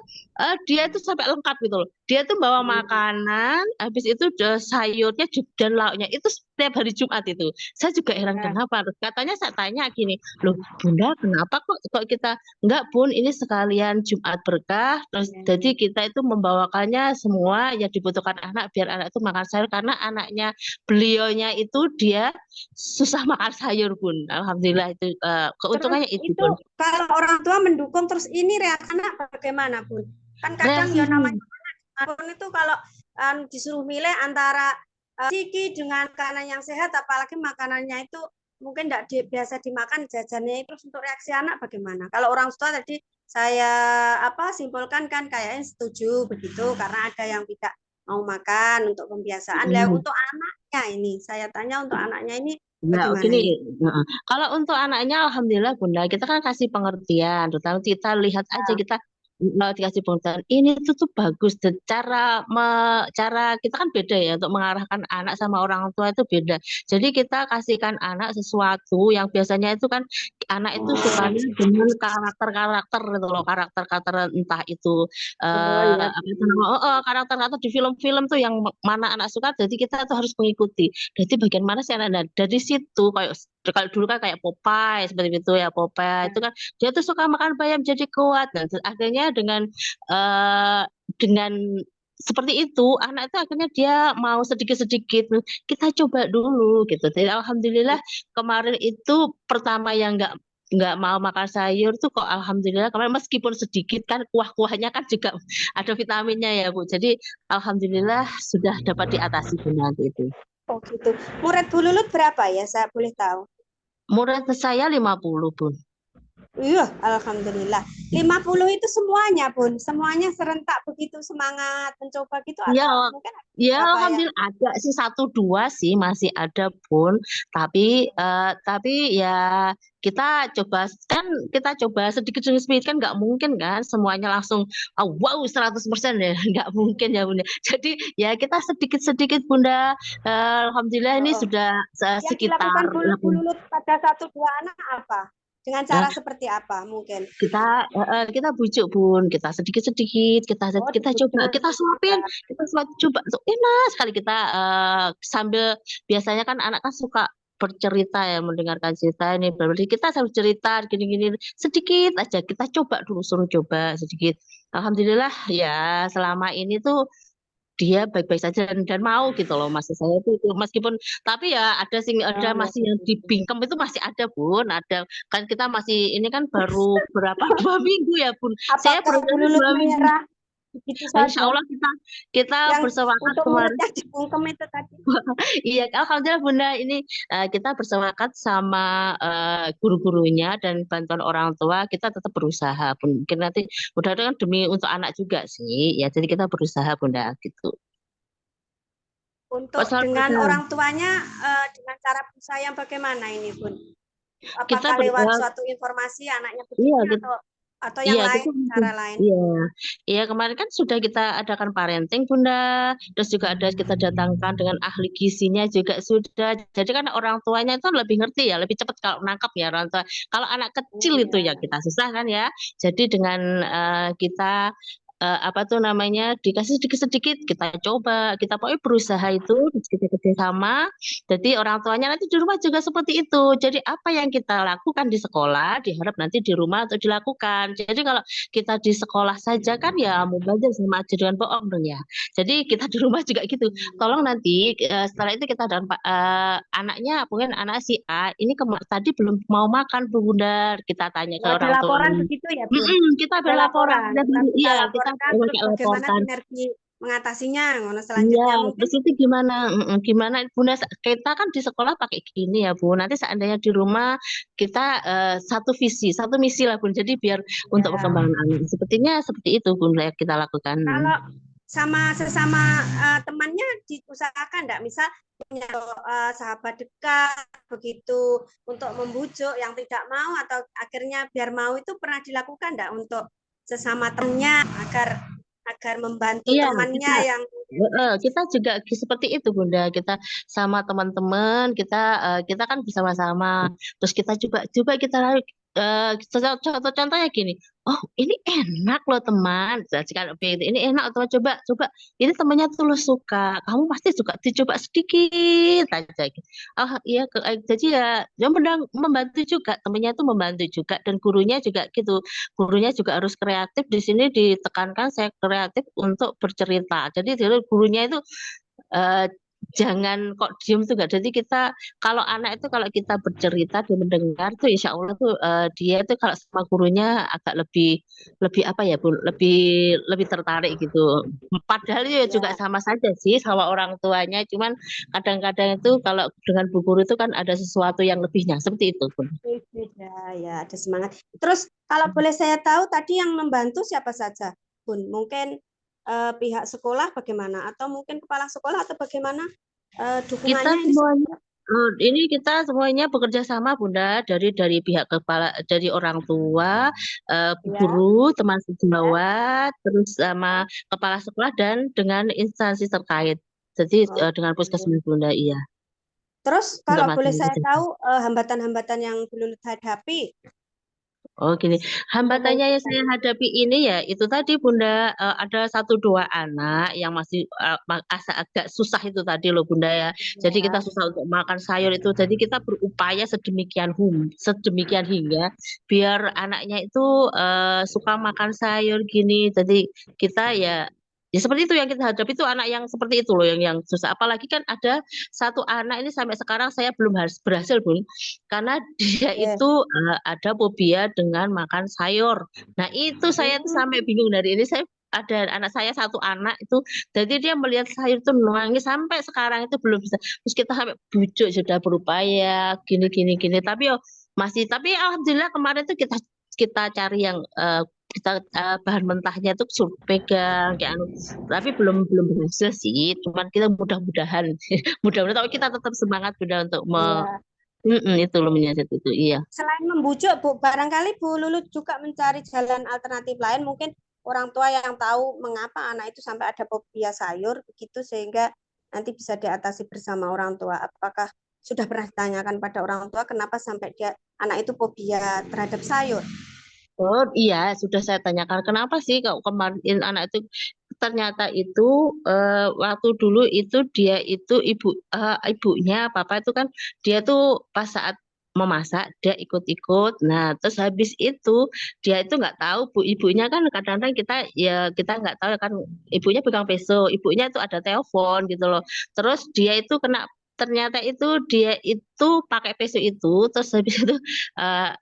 dia itu sampai lengkap gitu loh. Dia tuh bawa makanan habis itu sayurnya dan lauknya itu setiap hari Jumat itu. Saya juga heran Ya. kenapa. Katanya saya tanya gini, loh Bunda kenapa kok kita enggak Bun, ini sekalian Jumat berkah, terus Ya. jadi kita itu membawakannya semua yang dibutuhkan anak biar anak itu makan sayur karena anaknya beliaunya itu dia susah makan sayur Bun. Alhamdulillah itu Terus keuntungannya itu itu Bun. kalau orang tua mendukung, terus ini reaksi anak bagaimana, Bun? Kan kadang ya Reaksinya namanya anak itu kalau disuruh milih antara ciki dengan makanan yang sehat, apalagi makanannya itu mungkin tidak biasa dimakan jajannya, terus untuk reaksi anak bagaimana? Kalau orang tua tadi saya simpulkan kan kayaknya setuju begitu karena ada yang tidak mau makan untuk pembiasaan. Lah untuk anaknya ini, saya tanya untuk anaknya ini Ya, bagaimana gini, ini? kalau untuk anaknya, alhamdulillah Bunda, kita kan kasih pengertian, terutama kita lihat aja kita dikasih pengertian, ini tuh bagus, dan cara kita kan beda ya untuk mengarahkan anak sama orang tua itu beda. Jadi kita kasihkan anak sesuatu yang biasanya itu kan anak itu sukanya dengan karakter-karakter gitu loh, karakter-karakter entah itu iya. karakter-karakter di film-film tuh yang mana anak suka, jadi kita tuh harus mengikuti. Jadi bagian mana sih anak? Nah, dari situ kayak kalau dulu kan kayak Popeye seperti itu ya, Popeye itu kan dia tuh suka makan bayam jadi kuat. Nah, akhirnya dengan seperti itu anak itu akhirnya dia mau sedikit-sedikit kita coba dulu gitu. Jadi alhamdulillah kemarin itu pertama yang nggak mau makan sayur tuh kok alhamdulillah kemarin meskipun sedikit kan kuah-kuahnya kan juga ada vitaminnya ya Bu. Jadi alhamdulillah sudah dapat diatasi Bu nanti itu. Oh gitu. Murid Bu Lulut berapa ya? Saya boleh tahu? Murid saya 50 Bun. Iya, alhamdulillah. 50 itu semuanya, Bun. Semuanya serentak begitu semangat mencoba gitu Iya, atau mungkin ya apa yang alhamdulillah ada sih 1-2 sih masih ada Bun. Tapi ya kita coba sedikit demi sedikit kan nggak mungkin kan semuanya langsung wow 100% ya nggak mungkin ya Bunda. Jadi ya kita sedikit-sedikit Bunda. Alhamdulillah ini sudah yang sekitar dilakukan Bu Lulut pada 1-2 anak apa? Dengan cara seperti apa mungkin? kita bujuk Bun, kita sedikit-sedikit kita coba kita suapin coba tuh enak sekali kita sambil biasanya kan anak kan suka bercerita ya mendengarkan cerita ini berarti kita sambil cerita gini-gini sedikit aja kita coba dulu suruh coba sedikit. Alhamdulillah ya selama ini tuh dia baik-baik saja dan mau gitu loh maksud saya itu meskipun tapi ya ada masih yang dibingkem itu masih ada Bun ada kan kita masih ini kan baru berapa 2 minggu ya Bun saya Apakah Bu Lulut 2 minggu menyerah begitu Insya saja? Allah kita Yang bersepakat untuk kemarin muridnya dibungkem itu tadi. iya alhamdulillah Bunda ini kita bersepakat sama guru-gurunya dan bantuan orang tua kita tetap berusaha Bun mungkin nanti mudah-mudahan kan demi untuk anak juga sih ya jadi kita berusaha Bunda gitu. Untuk Pasal dengan betul. orang tuanya dengan cara berusaha yang bagaimana ini Bun? Kita Apakah lewat suatu informasi anaknya iya, begini atau yang lain cara lain? Iya kemarin kan sudah kita adakan parenting Bunda, terus juga ada kita datangkan dengan ahli gizinya juga sudah. Jadi kan orang tuanya itu lebih ngerti ya, lebih cepat kalau nangkap ya orang tua. Kalau anak kecil itu ya kita susah kan ya. Jadi dengan kita dikasih sedikit-sedikit kita coba kita pokoknya berusaha itu kita kerjasama jadi orang tuanya nanti di rumah juga seperti itu jadi apa yang kita lakukan di sekolah diharap nanti di rumah atau dilakukan jadi kalau kita di sekolah saja kan ya mau belajar sama aja dengan bohong dong ya jadi kita di rumah juga gitu tolong nanti setelah itu kita dan anaknya mungkin anak si A ini tadi belum mau makan Bu Bunda kita tanya ke orang tua laporan begitu ya Bu? kita berlaporan iya kita terus bagaimana sinergi mengatasinya ngono iya selanjutnya mungkin terus itu gimana Bunda kita kan di sekolah pakai gini ya Bu nanti seandainya di rumah kita satu misi lah Bu jadi biar untuk perkembangan anak sepertinya seperti itu Bu yang kita lakukan kalau sama sesama temannya diusahakan enggak misal punya sahabat dekat begitu untuk membujuk yang tidak mau atau akhirnya biar mau itu pernah dilakukan enggak untuk sesama temannya agar membantu temannya yang kita juga seperti itu Bunda kita sama teman-teman kita kan bersama-sama terus kita coba kita contohnya gini, oh ini enak loh teman, jadi kalau begitu, ini enak teman, coba ini temannya tuh lo suka, kamu pasti suka, dicoba sedikit aja gitu. Oh iya, jadi ya yang membantu juga, temennya itu membantu juga, dan gurunya juga gitu, gurunya juga harus kreatif. Di sini ditekankan saya kreatif untuk bercerita, jadi gurunya itu eh, jangan kok diem tuh enggak. Jadi kita kalau anak itu kalau kita bercerita dia mendengar tuh insya Allah tuh dia tuh kalau sama gurunya agak lebih lebih apa ya Bu, lebih tertarik gitu. Padahal ya juga Ya, sama saja sih sama orang tuanya, cuman kadang-kadang itu kalau dengan bu guru itu kan ada sesuatu yang lebihnya seperti itu Bu. beda ya, ada semangat. Terus kalau boleh saya tahu tadi yang membantu siapa saja, Bun? Mungkin pihak sekolah bagaimana? Atau mungkin kepala sekolah atau bagaimana Kita dukungannya ini? semuanya ini kita semuanya bekerja sama Bunda, dari pihak kepala, dari orang tua, bu Ya, guru, teman ya. sejawat, terus sama kepala sekolah dan dengan instansi terkait. Jadi dengan Oke. puskesmas Bunda, iya. Terus Untuk kalau boleh saya macam-macam. tahu hambatan-hambatan yang belum hadapi, Oh gini, hambatannya yang saya hadapi ini ya itu tadi Bunda, ada 1-2 anak yang masih agak susah itu tadi loh Bunda ya. Jadi kita ya, susah untuk makan sayur itu. Jadi kita berupaya sedemikian hingga biar anaknya itu suka makan sayur gini. Jadi kita ya seperti itu yang kita hadapi, itu anak yang seperti itu loh yang susah. Apalagi kan ada satu anak ini sampai sekarang saya belum berhasil Bun, karena dia ya. itu ada fobia dengan makan sayur. Nah itu saya tuh sampai bingung, dari ini saya ada anak saya satu anak itu, jadi dia melihat sayur itu nangis sampai sekarang itu belum bisa. Terus kita sampai bujuk sudah berupaya gini, tapi tapi alhamdulillah kemarin tuh kita kita cari yang kita bahan mentahnya tuh suruh pegang kayak anu, tapi belum berhasil sih. Cuman kita mudah-mudahan mudah-mudahan, tapi kita tetap semangat Bunda untuk Iya. itu loh menyiasat itu, iya. Selain membujuk, Bu, barangkali Bu Lulu juga mencari jalan alternatif lain, mungkin orang tua yang tahu mengapa anak itu sampai ada fobia sayur, begitu sehingga nanti bisa diatasi bersama orang tua. Apakah sudah pernah ditanyakan pada orang tua kenapa sampai anak itu fobia terhadap sayur? Oh iya, sudah saya tanyakan kenapa sih kalau kemarin anak itu ternyata itu waktu dulu itu dia itu ibunya papa itu kan dia tuh pas saat memasak dia ikut-ikut. Nah terus habis itu dia itu nggak tahu bu, ibunya kan kadang-kadang kita nggak tahu kan, ibunya pegang peso, ibunya itu ada telepon gitu loh. Terus dia itu ternyata itu dia itu pakai peso itu, terus habis itu eh,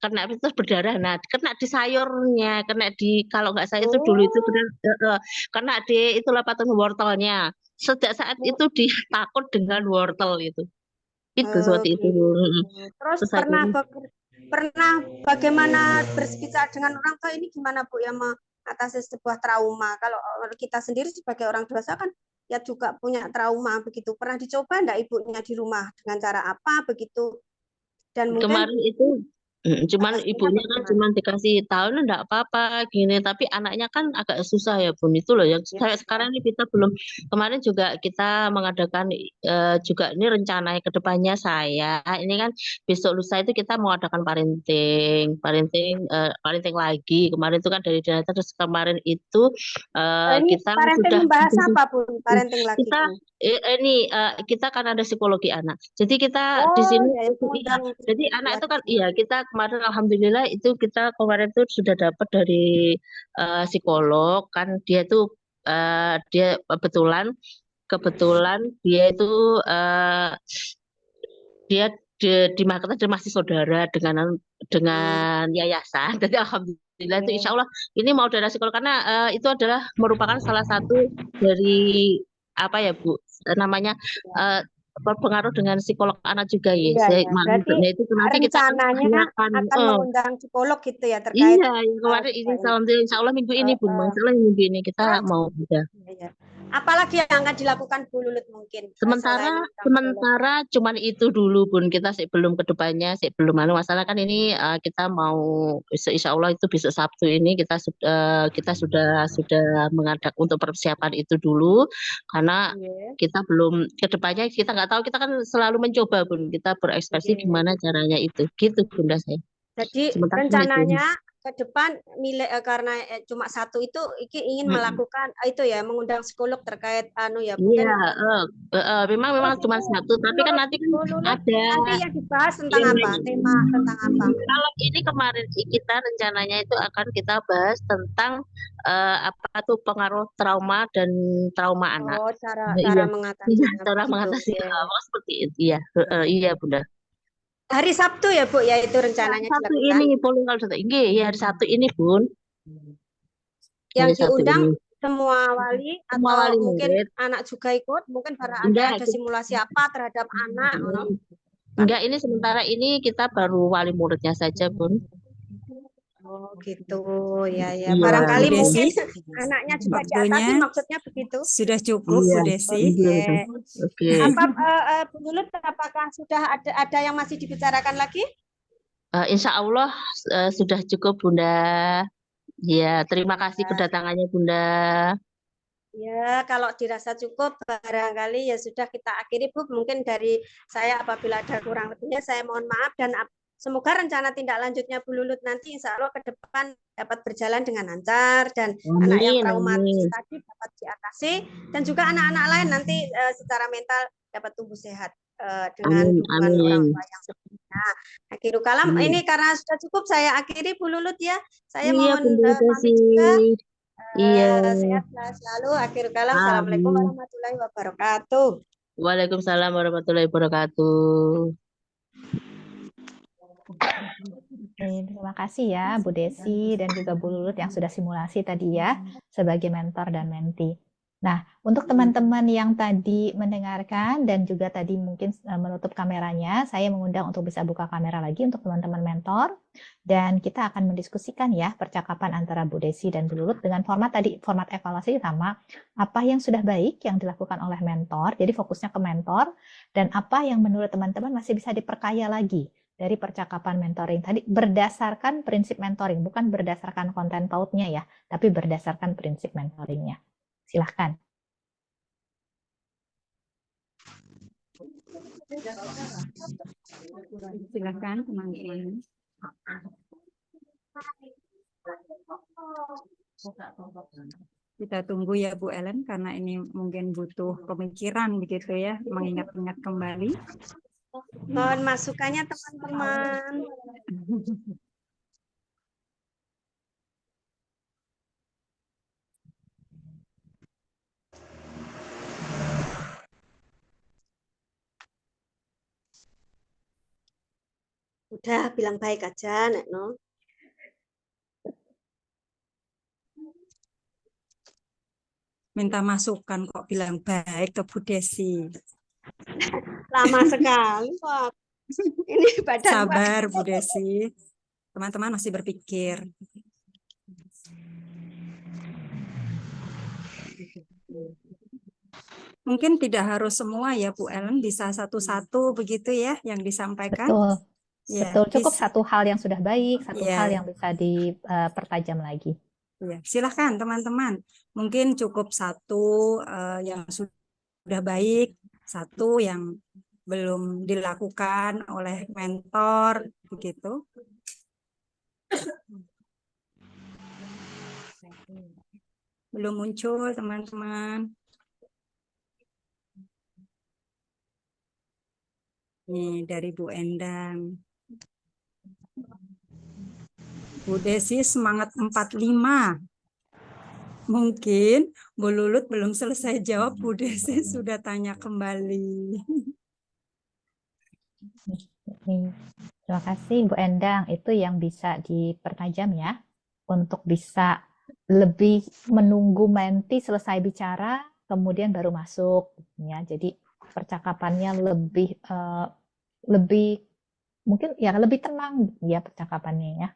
kena itu terus berdarah. Nah, kena di sayurnya, kena di, kalau nggak saya itu dulu itu Oh, benar, kena di itu patung wortelnya. Sejak saat itu dia takut dengan wortel itu. Itu seperti itu. oke. Terus Terus pernah akhirnya pernah bagaimana berbicara dengan orang tua ini gimana Bu yang mengatasi sebuah trauma? Kalau kita sendiri sebagai orang dewasa kan ya juga punya trauma begitu. Pernah dicoba enggak ibunya di rumah dengan cara apa begitu? Dan mungkin kemarin itu cuman atasinya ibunya kan bagaimana? cuman dikasih tahu "Nah, enggak apa-apa gini," tapi anaknya kan agak susah ya Bun, itu loh yang Ya, saya sekarang ini kita belum. Kemarin juga kita mengadakan juga ini rencananya ke depannya, saya ini kan besok lusa itu kita mau adakan parenting lagi. Kemarin itu kan dari data, terus kemarin itu ini kita parenting sudah membahas apa Bu? Parenting lagi kita ini. ini kita kan ada psikologi anak. Jadi kita di Oh, sini ya itu iya. mengundang Jadi psikologi anak ya itu di kan sini. iya, kita kemarin alhamdulillah itu kita kemarin tuh sudah dapat dari psikolog kan, dia kebetulan dia itu dia di Makassar, dia masih saudara dengan yayasan. Jadi alhamdulillah itu insya Oke. Allah ini mau dari psikolog, karena itu adalah merupakan salah satu dari apa ya Bu namanya, eh, berpengaruh dengan psikolog anak juga ya. Iya, Saya ya. Berarti maksudnya itu nanti kita akan rencananya upayakan. akan mengundang psikolog gitu ya terkait Iya, yang kemarin ini coba ini. insya Allah minggu ini Eh, Bun, eh. masalah minggu ini kita Terus mau udah. ya. Apalagi yang akan dilakukan Bu Lulut mungkin Sementara selain undang psikolog? sementara cuman itu dulu Bun, kita sih belum ke depannya, sih belum masalah kan ini kita mau insya Allah itu besok Sabtu ini kita sudah mengadakan untuk persiapan itu dulu, karena Iya. kita belum ke depannya, kita nggak tahu, kita kan selalu mencoba Bun, kita berekspresi Iya. gimana caranya itu gitu Bunda saya. Jadi Sementara cuma itu. rencananya ke depan karena cuma satu itu ingin melakukan itu ya, mengundang psikolog terkait anu ya, Iya, mungkin memang terus cuma itu satu, tapi kan menurut nanti kan Bu Lulut ada nanti yang dibahas tentang ini. apa? Tema tentang apa? Kalau ini kemarin kita rencananya itu akan kita bahas tentang apa tuh pengaruh trauma dan trauma anak. Oh, cara Iya, iya, mengatasinya cara begitu. mengatasi Ya. seperti itu. Iya, iya Bunda. Hari Sabtu ya, Bu, ya itu Ya, rencananya satu dilakukan. ini polling kalau satu ini, ya hari satu ini Bun, Yang hari satu diundang ini. semua wali Semua atau wali mungkin murid. anak juga ikut, mungkin Enggak, ada simulasi apa terhadap anak, no? enggak, ini sementara ini kita baru wali muridnya saja Bun. Oh gitu, ya ya. Iya. Barangkali Bu mungkin Desi, anaknya juga waktunya diatasi, maksudnya begitu. sudah cukup, Iya, Bu Desi. iya. Oke. Apa Bu Lulut, apakah sudah ada yang masih dibicarakan lagi? Insya Allah sudah cukup Bunda. Ya, terima kasih kedatangannya Bunda. Ya, kalau dirasa cukup barangkali ya sudah kita akhiri Bu. Mungkin dari saya apabila ada kurang lebihnya saya mohon maaf dan semoga rencana tindak lanjutnya Bu Lulut nanti insya Allah ke depan dapat berjalan dengan lancar dan anak yang Amin, traumatis amin. tadi dapat diatasi dan juga anak-anak lain nanti secara mental dapat tumbuh sehat dengan Amin, dukungan orang amin. tua yang sebelumnya. Akhirul kalam, Amin. ini karena sudah cukup saya akhiri Bu Lulut ya. Saya Iya mohon Bunda Desi. pamit juga. Iya. Sehat selalu. Akhir kalam. Assalamualaikum Amin. warahmatullahi wabarakatuh. Waalaikumsalam warahmatullahi wabarakatuh. Terima kasih ya Bu Desi dan juga Bu Lulut yang sudah simulasi tadi ya sebagai mentor dan menti. Nah, untuk teman-teman yang tadi mendengarkan dan juga tadi mungkin menutup kameranya, saya mengundang untuk bisa buka kamera lagi untuk teman-teman mentor dan kita akan mendiskusikan ya percakapan antara Bu Desi dan Bu Lulut dengan format tadi, format evaluasi sama apa yang sudah baik yang dilakukan oleh mentor, jadi fokusnya ke mentor dan apa yang menurut teman-teman masih bisa diperkaya lagi dari percakapan mentoring tadi berdasarkan prinsip mentoring, bukan berdasarkan konten pautnya ya, tapi berdasarkan prinsip mentoringnya. Silahkan. Silahkan teman-teman. Kita tunggu ya Bu Ellen karena ini mungkin butuh pemikiran begitu ya, mengingat-ingat kembali. Mohon masukannya teman-teman. Udah bilang baik aja, Nek No. Minta masukan kok bilang baik ke Bu Desi. Lama sekali kok. Ini badan Sabar Bu Desi. Teman-teman masih berpikir. Mungkin tidak harus semua ya Bu Ellen, bisa satu-satu begitu ya yang disampaikan. Betul. Ya, Betul, cukup satu hal yang sudah baik, satu ya. hal yang bisa dipertajam lagi. Ya, silahkan teman-teman. Mungkin cukup satu yang sudah baik, satu yang belum dilakukan oleh mentor, begitu. Belum muncul teman-teman. Nih dari Bu Endang. Bu Desi semangat 45. Mungkin Bu Lulut belum selesai jawab, Bu Desi sudah tanya kembali. Terima kasih Bu Endang, itu yang bisa dipertajam ya, untuk bisa lebih menunggu menti selesai bicara, kemudian baru masuk, ya. Jadi percakapannya lebih mungkin ya lebih tenang ya percakapannya ya.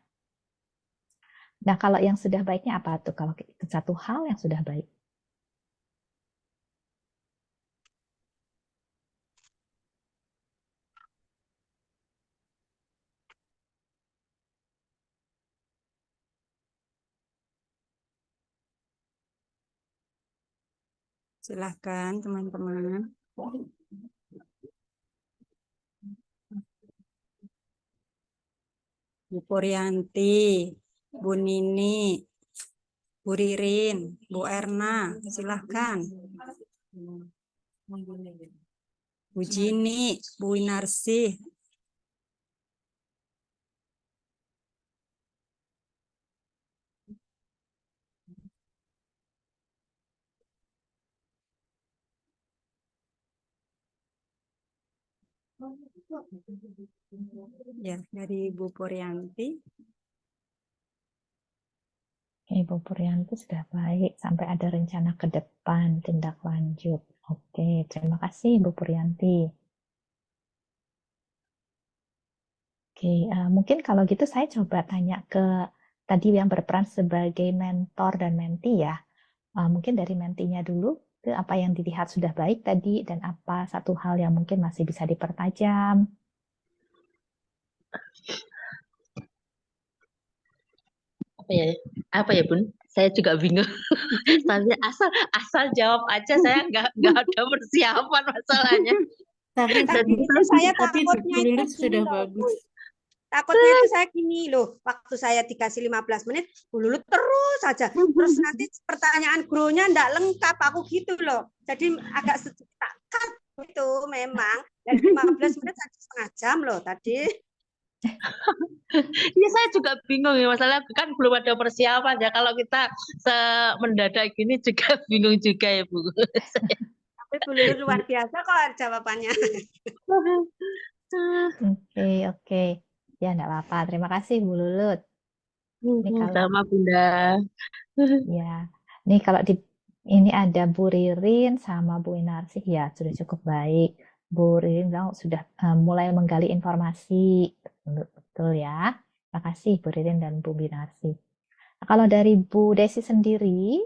Nah, kalau yang sudah baiknya apa tuh? Kalau itu satu hal yang sudah baik. Silahkan teman-teman. Bu Puryanti, Bu Nini, Bu Ririn, Bu Erna, silahkan. Bu Jini, Bu Winarsih. Ya, dari Bu Puryanti. Ibu Puryanti sudah baik, sampai ada rencana ke depan, tindak lanjut. Oke, terima kasih Ibu Puryanti. Oke, mungkin kalau gitu saya coba tanya ke tadi yang berperan sebagai mentor dan menti ya. Mungkin dari mentinya dulu, ke apa yang dilihat sudah baik tadi dan apa satu hal yang mungkin masih bisa dipertajam. Apa ya Bun? Saya juga bingung. Saya asal jawab aja, saya nggak ada persiapan masalahnya. Tapi Dan itu saya Tapi takutnya Bu itu Lilis gini sudah loh, Bu. bagus. Takutnya itu saya gini loh, waktu saya dikasih 15 menit, Bu Lulu terus saja. Terus nanti pertanyaan gurunya enggak lengkap, aku gitu loh. Jadi agak sedikit tak cut itu memang. Dan 15 menit saja setengah jam loh tadi. ya saya juga bingung ya, masalah kan belum ada persiapan ya. Kalau kita mendadak gini juga bingung juga ya Bu. Tapi Bu Lulu luar biasa kok jawabannya. Oke. Ya, enggak apa-apa. Terima kasih Bu Lulut. Ini kalau Sama Bunda. ya, nih kalau di ini ada Bu Ririn sama Bu Inarsih ya sudah cukup baik. Bu Ririn bilang sudah mulai menggali informasi, betul ya. Terima kasih Bu Ririn dan Bu Inarsih. Nah, kalau dari Bu Desi sendiri,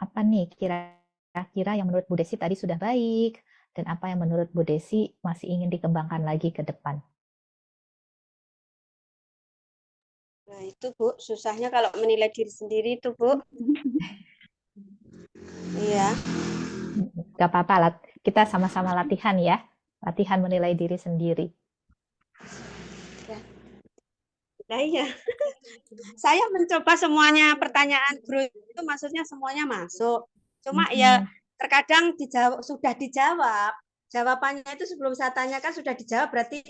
apa nih kira-kira yang menurut Bu Desi tadi sudah baik dan apa yang menurut Bu Desi masih ingin dikembangkan lagi ke depan? Nah, itu Bu, susahnya kalau menilai diri sendiri itu, Bu. Iya. Gak apa-apa, kita sama-sama latihan ya. Latihan menilai diri sendiri. Nah, iya. Saya mencoba semuanya pertanyaan guru itu maksudnya semuanya masuk. Cuma ya terkadang sudah dijawab. Jawabannya itu sebelum saya tanyakan sudah dijawab, berarti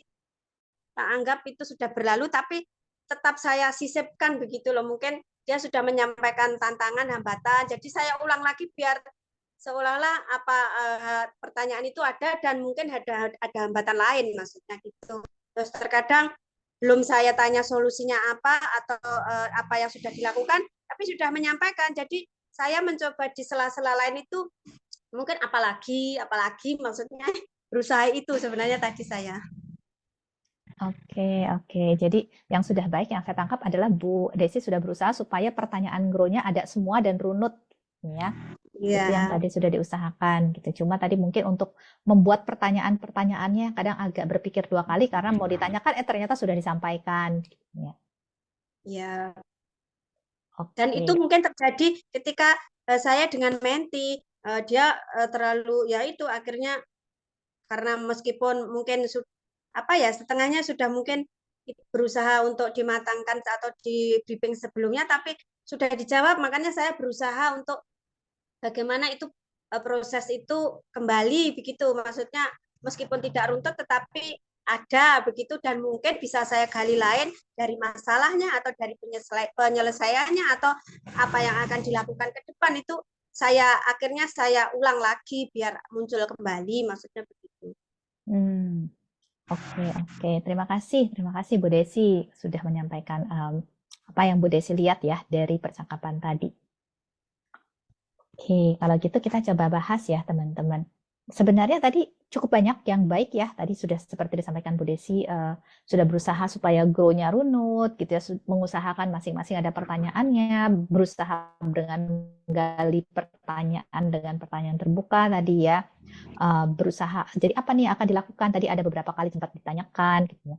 tak anggap itu sudah berlalu, tapi tetap saya sisipkan begitu loh. Mungkin dia sudah menyampaikan tantangan, hambatan, jadi saya ulang lagi biar seolah-olah apa pertanyaan itu ada dan mungkin ada hambatan lain maksudnya gitu. Terus terkadang belum saya tanya solusinya apa atau apa yang sudah dilakukan, tapi sudah menyampaikan. Jadi saya mencoba di sela-sela lain itu mungkin apalagi maksudnya berusaha itu sebenarnya tadi saya. Oke. Jadi yang sudah baik yang saya tangkap adalah Bu Desi sudah berusaha supaya pertanyaan grow-nya ada semua dan runut ya. Iya. Itu yang tadi sudah diusahakan gitu. Cuma tadi mungkin untuk membuat pertanyaan-pertanyaannya kadang agak berpikir dua kali karena mau ditanyakan ternyata sudah disampaikan ya. Iya. Oke. Dan itu mungkin terjadi ketika saya dengan menti dia terlalu ya itu akhirnya karena meskipun mungkin setengahnya sudah mungkin berusaha untuk dimatangkan atau di briefing sebelumnya, tapi sudah dijawab, makanya saya berusaha untuk bagaimana itu proses itu kembali begitu, maksudnya meskipun tidak runtut tetapi ada begitu dan mungkin bisa saya gali lain dari masalahnya atau dari penyelesaiannya atau apa yang akan dilakukan ke depan itu akhirnya saya ulang lagi biar muncul kembali, maksudnya begitu. Oke. Terima kasih Bu Desi sudah menyampaikan apa yang Bu Desi lihat ya dari percakapan tadi. Oke, kalau gitu kita coba bahas ya teman-teman. Sebenarnya tadi cukup banyak yang baik ya. Tadi sudah seperti disampaikan Bu Desi sudah berusaha supaya grow-nya runut gitu ya, mengusahakan masing-masing ada pertanyaannya, berusaha dengan gali pertanyaan dengan pertanyaan terbuka tadi ya. Berusaha. Jadi apa nih yang akan dilakukan? Tadi ada beberapa kali sempat ditanyakan gitu ya.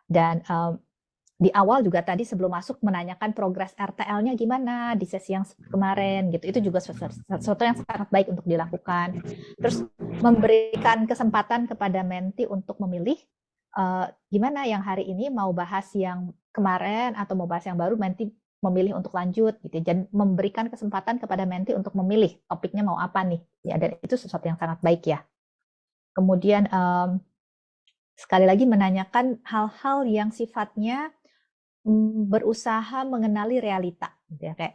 Dan di awal juga tadi sebelum masuk menanyakan progres RTL-nya gimana di sesi yang kemarin gitu. Itu juga sesuatu yang sangat baik untuk dilakukan. Terus memberikan kesempatan kepada menti untuk memilih gimana yang hari ini mau bahas yang kemarin atau mau bahas yang baru, Menti memilih untuk lanjut gitu, dan memberikan kesempatan kepada Menti untuk memilih topiknya mau apa nih, ya, dan itu sesuatu yang sangat baik ya. Kemudian sekali lagi menanyakan hal-hal yang sifatnya berusaha mengenali realita, gitu ya,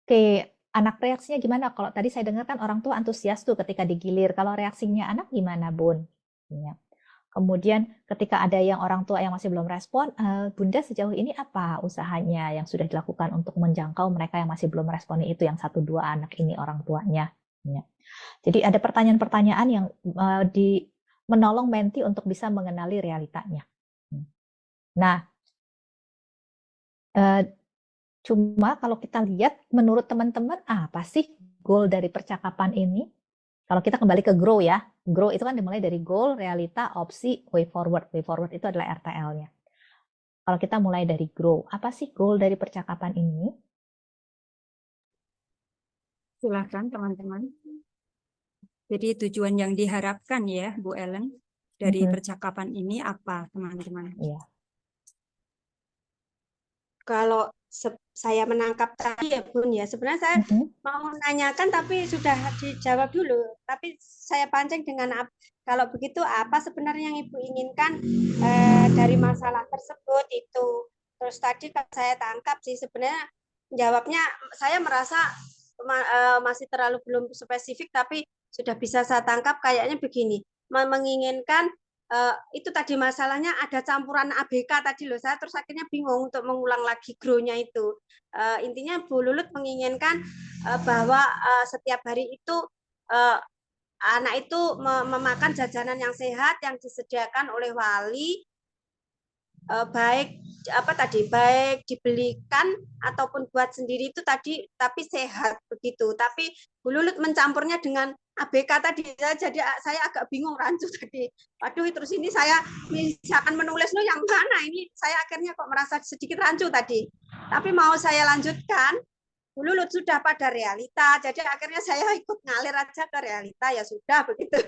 kayak anak reaksinya gimana? Kalau tadi saya dengar kan orang tua antusias tuh ketika digilir. Kalau reaksinya anak gimana, Bun? Ya. Kemudian ketika ada yang orang tua yang masih belum respon, Bunda sejauh ini apa usahanya yang sudah dilakukan untuk menjangkau mereka yang masih belum respon itu, yang 1-2 anak ini orang tuanya. Ya. Jadi ada pertanyaan-pertanyaan yang menolong Menti untuk bisa mengenali realitanya. Nah, cuma kalau kita lihat menurut teman-teman apa sih goal dari percakapan ini? Kalau kita kembali ke grow ya, grow itu kan dimulai dari goal, realita, opsi, way forward. Way forward itu adalah RTL-nya. Kalau kita mulai dari grow, apa sih goal dari percakapan ini? Silakan teman-teman. Jadi tujuan yang diharapkan ya Bu Ellen dari percakapan ini apa teman-teman? Iya. Kalau saya menangkap tadi ya Bun ya, sebenarnya saya mau menanyakan tapi sudah dijawab dulu. Tapi saya pancing dengan kalau begitu apa sebenarnya yang Ibu inginkan dari masalah tersebut itu. Terus tadi saya tangkap sih sebenarnya jawabnya saya merasa masih terlalu belum spesifik, tapi sudah bisa saya tangkap kayaknya begini, menginginkan itu tadi masalahnya ada campuran ABK tadi loh, saya terus akhirnya bingung untuk mengulang lagi grow-nya itu. Intinya Bu Lulut menginginkan bahwa setiap hari itu anak itu memakan jajanan yang sehat yang disediakan oleh wali, baik baik dibelikan ataupun buat sendiri itu tadi, tapi sehat begitu. Tapi Bu Lulut mencampurnya dengan ABK tadi, jadi saya agak bingung rancu tadi. Waduh, terus ini saya misalkan menulis lo yang mana ini, saya akhirnya kok merasa sedikit rancu tadi. Tapi mau saya lanjutkan, Bu Lulut sudah pada realita, jadi akhirnya saya ikut ngalir aja ke realita, ya sudah begitu.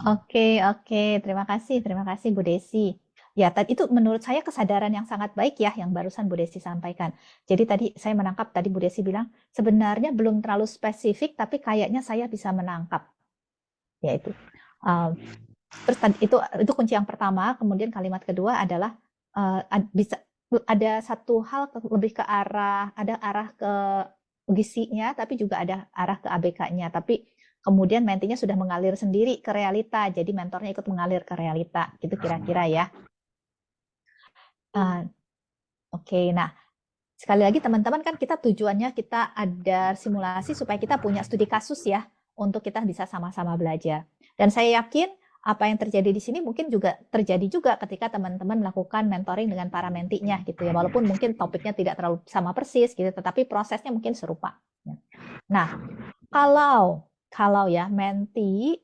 Oke, terima kasih Bu Desi. Ya, tadi itu menurut saya kesadaran yang sangat baik ya, yang barusan Bu Desi sampaikan. Jadi tadi saya menangkap, tadi Bu Desi bilang, sebenarnya belum terlalu spesifik, tapi kayaknya saya bisa menangkap. Ya itu. Terus itu kunci yang pertama, kemudian kalimat kedua adalah bisa ada satu hal lebih ke arah, ada arah ke gisinya, tapi juga ada arah ke ABK-nya. Tapi kemudian mentinya sudah mengalir sendiri ke realita, jadi mentornya ikut mengalir ke realita. Itu kira-kira ya. Oke, nah sekali lagi teman-teman, kan kita tujuannya kita ada simulasi supaya kita punya studi kasus ya, untuk kita bisa sama-sama belajar. Dan saya yakin apa yang terjadi di sini mungkin juga terjadi juga ketika teman-teman melakukan mentoring dengan para mentinya gitu ya, walaupun mungkin topiknya tidak terlalu sama persis gitu, tetapi prosesnya mungkin serupa. Nah, kalau ya menti,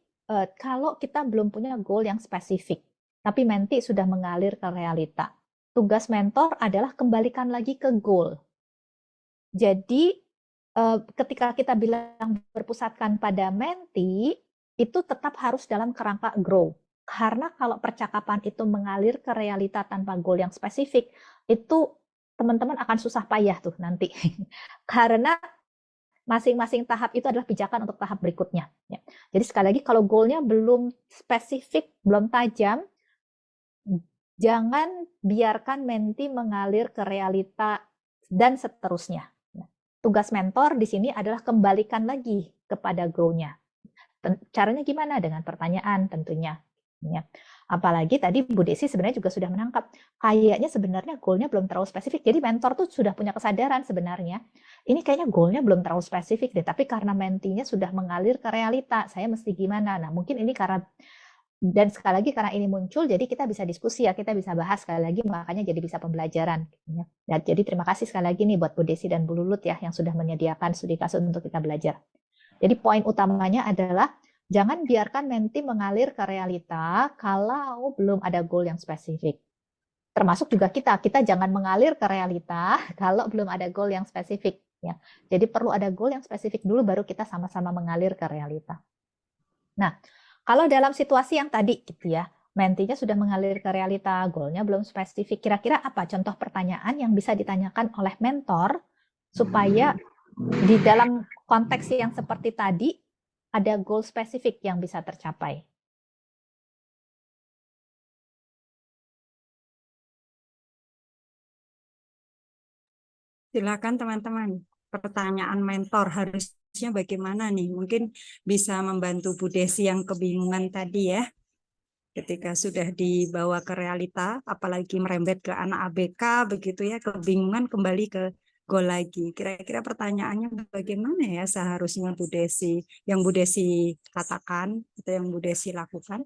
kalau kita belum punya goal yang spesifik, tapi menti sudah mengalir ke realita, tugas mentor adalah kembalikan lagi ke goal. Jadi ketika kita bilang berpusatkan pada menti, itu tetap harus dalam kerangka grow. Karena kalau percakapan itu mengalir ke realita tanpa goal yang spesifik, itu teman-teman akan susah payah tuh nanti. Karena masing-masing tahap itu adalah pijakan untuk tahap berikutnya. Ya. Jadi sekali lagi, kalau goalnya belum spesifik, belum tajam, jangan biarkan menti mengalir ke realita dan seterusnya. Tugas mentor di sini adalah kembalikan lagi kepada grow-nya. Caranya gimana? Dengan pertanyaan tentunya. Ya. Apalagi tadi Bu Desi sebenarnya juga sudah menangkap, kayaknya sebenarnya goal-nya belum terlalu spesifik. Jadi mentor tuh sudah punya kesadaran sebenarnya, ini kayaknya goal-nya belum terlalu spesifik deh, tapi karena mentinya sudah mengalir ke realita, saya mesti gimana? Nah, mungkin ini karena, dan sekali lagi karena ini muncul, jadi kita bisa diskusi ya, kita bisa bahas sekali lagi, makanya jadi bisa pembelajaran. Dan jadi terima kasih sekali lagi nih buat Bu Desi dan Bu Lulut ya, yang sudah menyediakan studi kasus untuk kita belajar. Jadi poin utamanya adalah, jangan biarkan menti mengalir ke realita kalau belum ada goal yang spesifik. Termasuk juga kita jangan mengalir ke realita kalau belum ada goal yang spesifik. Ya. Jadi perlu ada goal yang spesifik dulu, baru kita sama-sama mengalir ke realita. Nah, kalau dalam situasi yang tadi gitu ya, mentinya sudah mengalir ke realita, goalnya belum spesifik. Kira-kira apa contoh pertanyaan yang bisa ditanyakan oleh mentor supaya di dalam konteks yang seperti tadi ada goal spesifik yang bisa tercapai? Silakan teman-teman. Pertanyaan mentor harusnya bagaimana nih? Mungkin bisa membantu Bu Desi yang kebingungan tadi ya. Ketika sudah dibawa ke realita, apalagi merembet ke anak ABK, begitu ya, kebingungan kembali ke goal lagi. Kira-kira pertanyaannya bagaimana ya seharusnya Bu Desi, yang Bu Desi katakan, atau yang Bu Desi lakukan?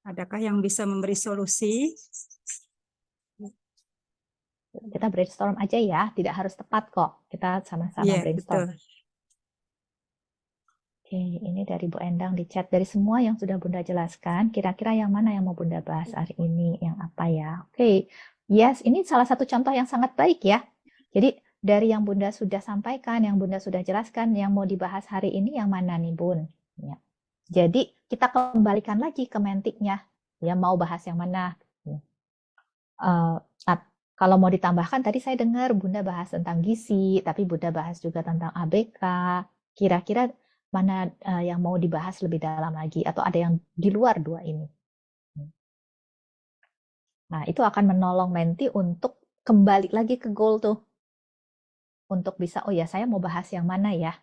Adakah yang bisa memberi solusi? Kita brainstorm aja ya, tidak harus tepat kok. Kita sama-sama Iya, brainstorm. betul. Oke, ini dari Bu Endang di chat. Dari semua yang sudah Bunda jelaskan, kira-kira yang mana yang mau Bunda bahas hari ini? Yang apa ya? Oke, yes, ini salah satu contoh yang sangat baik ya. Jadi dari yang Bunda sudah sampaikan, yang Bunda sudah jelaskan, yang mau dibahas hari ini yang mana nih Bun? Ya. Jadi kita kembalikan lagi ke mentiknya. Ya, mau bahas yang mana? Kalau mau ditambahkan, tadi saya dengar Bunda bahas tentang gizi, tapi Bunda bahas juga tentang ABK. Kira-kira mana yang mau dibahas lebih dalam lagi, atau ada yang di luar dua ini? Nah, itu akan menolong menti untuk kembali lagi ke goal tuh. Untuk bisa, oh ya saya mau bahas yang mana ya?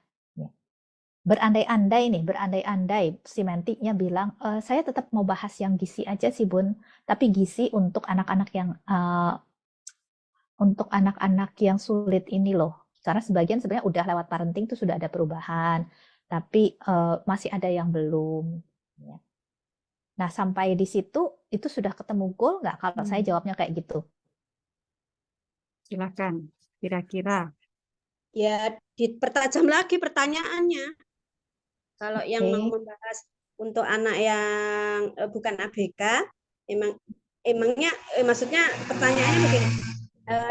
Berandai-andai nih, berandai-andai si mentinya bilang, saya tetap mau bahas yang gizi aja sih Bun, tapi gizi untuk anak-anak yang sulit ini loh. Karena sebagian sebenarnya udah lewat parenting tuh sudah ada perubahan, tapi masih ada yang belum. Ya. Nah, sampai di situ itu sudah ketemu goal nggak kalau saya jawabnya kayak gitu? Silakan. Kira-kira. Ya, dipertajam lagi pertanyaannya. Kalau yang mau Oke. membahas untuk anak yang bukan ABK, emangnya maksudnya pertanyaannya begini,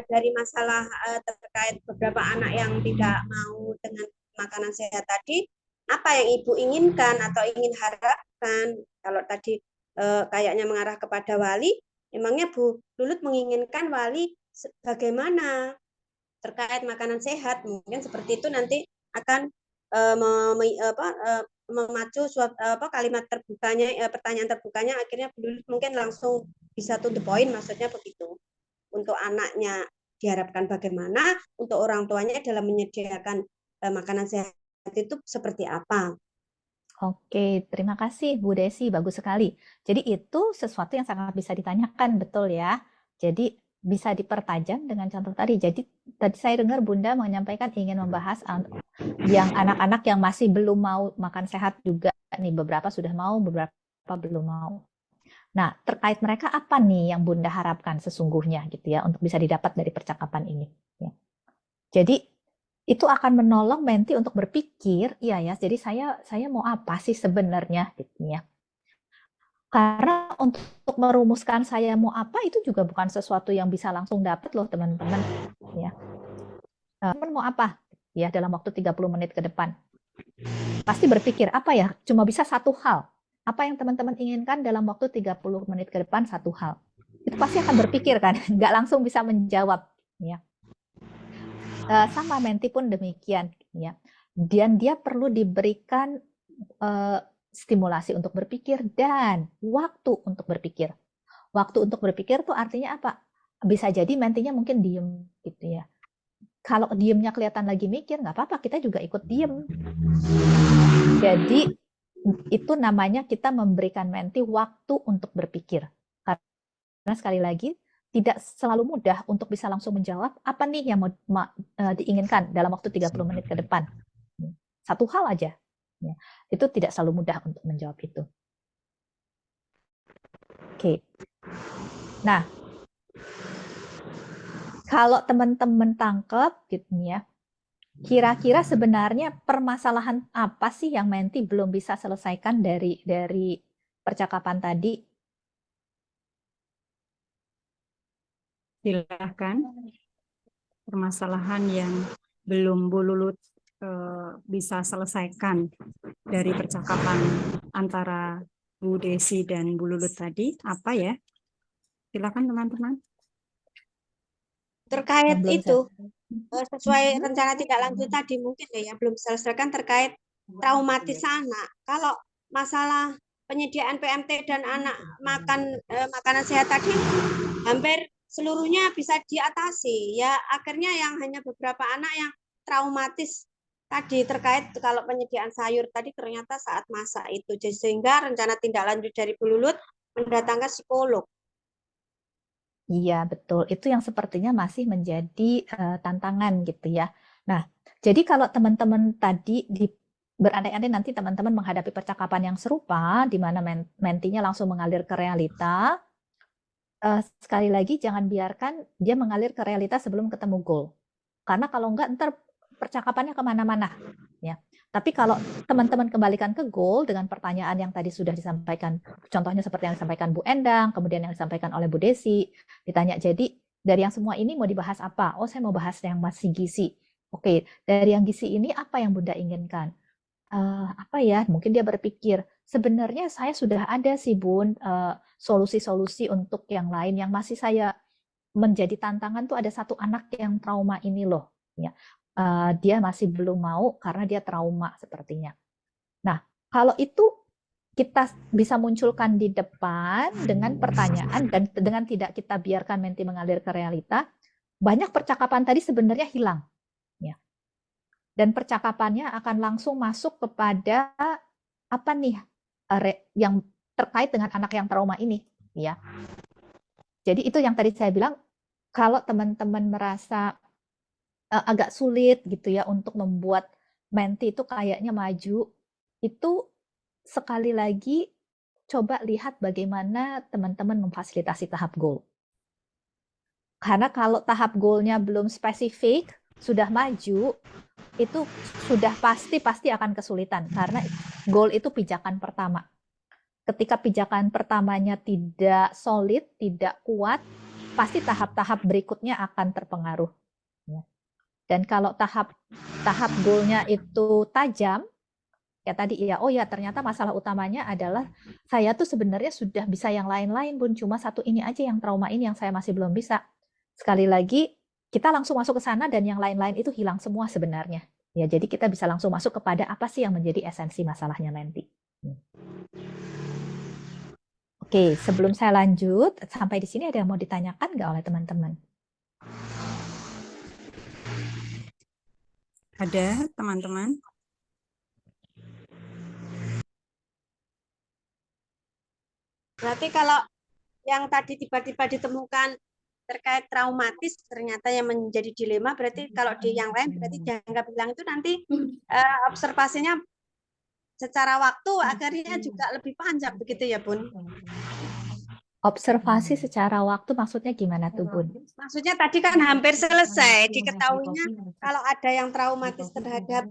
dari masalah terkait beberapa anak yang tidak mau dengan makanan sehat tadi, apa yang Ibu inginkan atau ingin harapkan? Kalau tadi kayaknya mengarah kepada wali, emangnya Bu Lulut menginginkan wali bagaimana terkait makanan sehat? Mungkin seperti itu nanti akan memacu kalimat terbukanya, pertanyaan terbukanya, akhirnya mungkin langsung bisa to the point, maksudnya begitu. Untuk anaknya diharapkan bagaimana, untuk orang tuanya dalam menyediakan makanan sehat itu seperti apa. Oke, terima kasih Bu Desi, bagus sekali. Jadi itu sesuatu yang sangat bisa ditanyakan, betul ya. Jadi bisa dipertajam dengan contoh tadi. Jadi tadi saya dengar Bunda menyampaikan ingin membahas yang anak-anak yang masih belum mau makan sehat juga nih, beberapa sudah mau, beberapa belum mau. Nah, terkait mereka apa nih yang Bunda harapkan sesungguhnya gitu ya untuk bisa didapat dari percakapan ini. Ya. Jadi itu akan menolong menti untuk berpikir, iya ya, jadi saya mau apa sih sebenarnya gitu ya. Karena untuk merumuskan saya mau apa itu juga bukan sesuatu yang bisa langsung dapat loh teman-teman ya. Teman mau apa ya dalam waktu 30 menit ke depan? Pasti berpikir apa ya? Cuma bisa satu hal. Apa yang teman-teman inginkan dalam waktu 30 menit ke depan satu hal. Itu pasti akan berpikir kan, nggak langsung bisa menjawab ya. Sama menti pun demikian ya. Dan dia perlu diberikan stimulasi untuk berpikir dan waktu untuk berpikir. Waktu untuk berpikir tuh artinya apa? Bisa jadi mentinya mungkin diem gitu ya. Kalau diemnya kelihatan lagi mikir, nggak apa-apa, kita juga ikut diem. Jadi itu namanya kita memberikan menti waktu untuk berpikir. Karena sekali lagi, tidak selalu mudah untuk bisa langsung menjawab apa nih yang mau diinginkan dalam waktu 30 menit ke depan. Satu hal aja. Ya. Itu tidak selalu mudah untuk menjawab itu. Oke. Nah, kalau teman-teman tangkap gitu ya, kira-kira sebenarnya permasalahan apa sih yang menti belum bisa selesaikan dari percakapan tadi? Silakan. Permasalahan yang belum Bu Lulut bisa selesaikan dari percakapan antara Bu Desi dan Bu Lulut tadi, apa ya? Silakan teman-teman. Terkait Yang belum itu, sesuai rencana tindak lanjut tadi mungkin ya belum diselesaikan terkait traumatis anak. Kalau masalah penyediaan PMT dan anak makan makanan sehat tadi hampir seluruhnya bisa diatasi. Ya akhirnya yang hanya beberapa anak yang traumatis tadi terkait kalau penyediaan sayur tadi ternyata saat masak itu. Jadi sehingga rencana tindak lanjut dari Bu Lulut mendatangkan psikolog. Iya, betul. Itu yang sepertinya masih menjadi tantangan gitu ya. Nah, jadi kalau teman-teman tadi berandai-andai nanti teman-teman menghadapi percakapan yang serupa, di mana mentinya langsung mengalir ke realita, sekali lagi jangan biarkan dia mengalir ke realita sebelum ketemu goal. Karena kalau enggak, ntar percakapannya kemana-mana. Ya. Tapi kalau teman-teman kembalikan ke goal dengan pertanyaan yang tadi sudah disampaikan, contohnya seperti yang disampaikan Bu Endang, kemudian yang disampaikan oleh Bu Desi, ditanya, jadi dari yang semua ini mau dibahas apa? Oh, saya mau bahas yang masih gizi. Oke, dari yang gizi ini apa yang Bunda inginkan? Apa ya, mungkin dia berpikir, sebenarnya saya sudah ada sih Bun, solusi-solusi untuk yang lain yang masih saya menjadi tantangan tuh ada satu anak yang trauma ini loh. Ya. Dia masih belum mau karena dia trauma sepertinya. Nah, kalau itu kita bisa munculkan di depan dengan pertanyaan dan dengan tidak kita biarkan menti mengalir ke realita, banyak percakapan tadi sebenarnya hilang. Ya. Dan percakapannya akan langsung masuk kepada apa nih yang terkait dengan anak yang trauma ini. Ya. Jadi itu yang tadi saya bilang, kalau teman-teman merasa agak sulit gitu ya untuk membuat menti itu kayaknya maju, itu sekali lagi coba lihat bagaimana teman-teman memfasilitasi tahap goal. Karena kalau tahap goalnya belum spesifik, sudah maju, itu sudah pasti akan kesulitan karena goal itu pijakan pertama. Ketika pijakan pertamanya tidak solid, tidak kuat, pasti tahap-tahap berikutnya akan terpengaruh. Dan kalau tahap goalnya itu tajam, ya tadi ya, oh ya ternyata masalah utamanya adalah saya tuh sebenarnya sudah bisa yang lain-lain Bun, cuma satu ini aja yang trauma ini yang saya masih belum bisa. Sekali lagi, kita langsung masuk ke sana dan yang lain-lain itu hilang semua sebenarnya. Ya, jadi kita bisa langsung masuk kepada apa sih yang menjadi esensi masalahnya nanti. Oke, sebelum saya lanjut, sampai di sini ada yang mau ditanyakan nggak oleh teman-teman? Ada teman-teman? Berarti kalau yang tadi tiba-tiba ditemukan terkait traumatis ternyata yang menjadi dilema, berarti kalau di yang lain berarti jangka bilang itu nanti observasinya secara waktu akhirnya juga lebih panjang begitu ya Bun? Observasi secara waktu maksudnya gimana tuh Bun? Maksudnya tadi kan hampir selesai diketahuinya kalau ada yang traumatis terhadap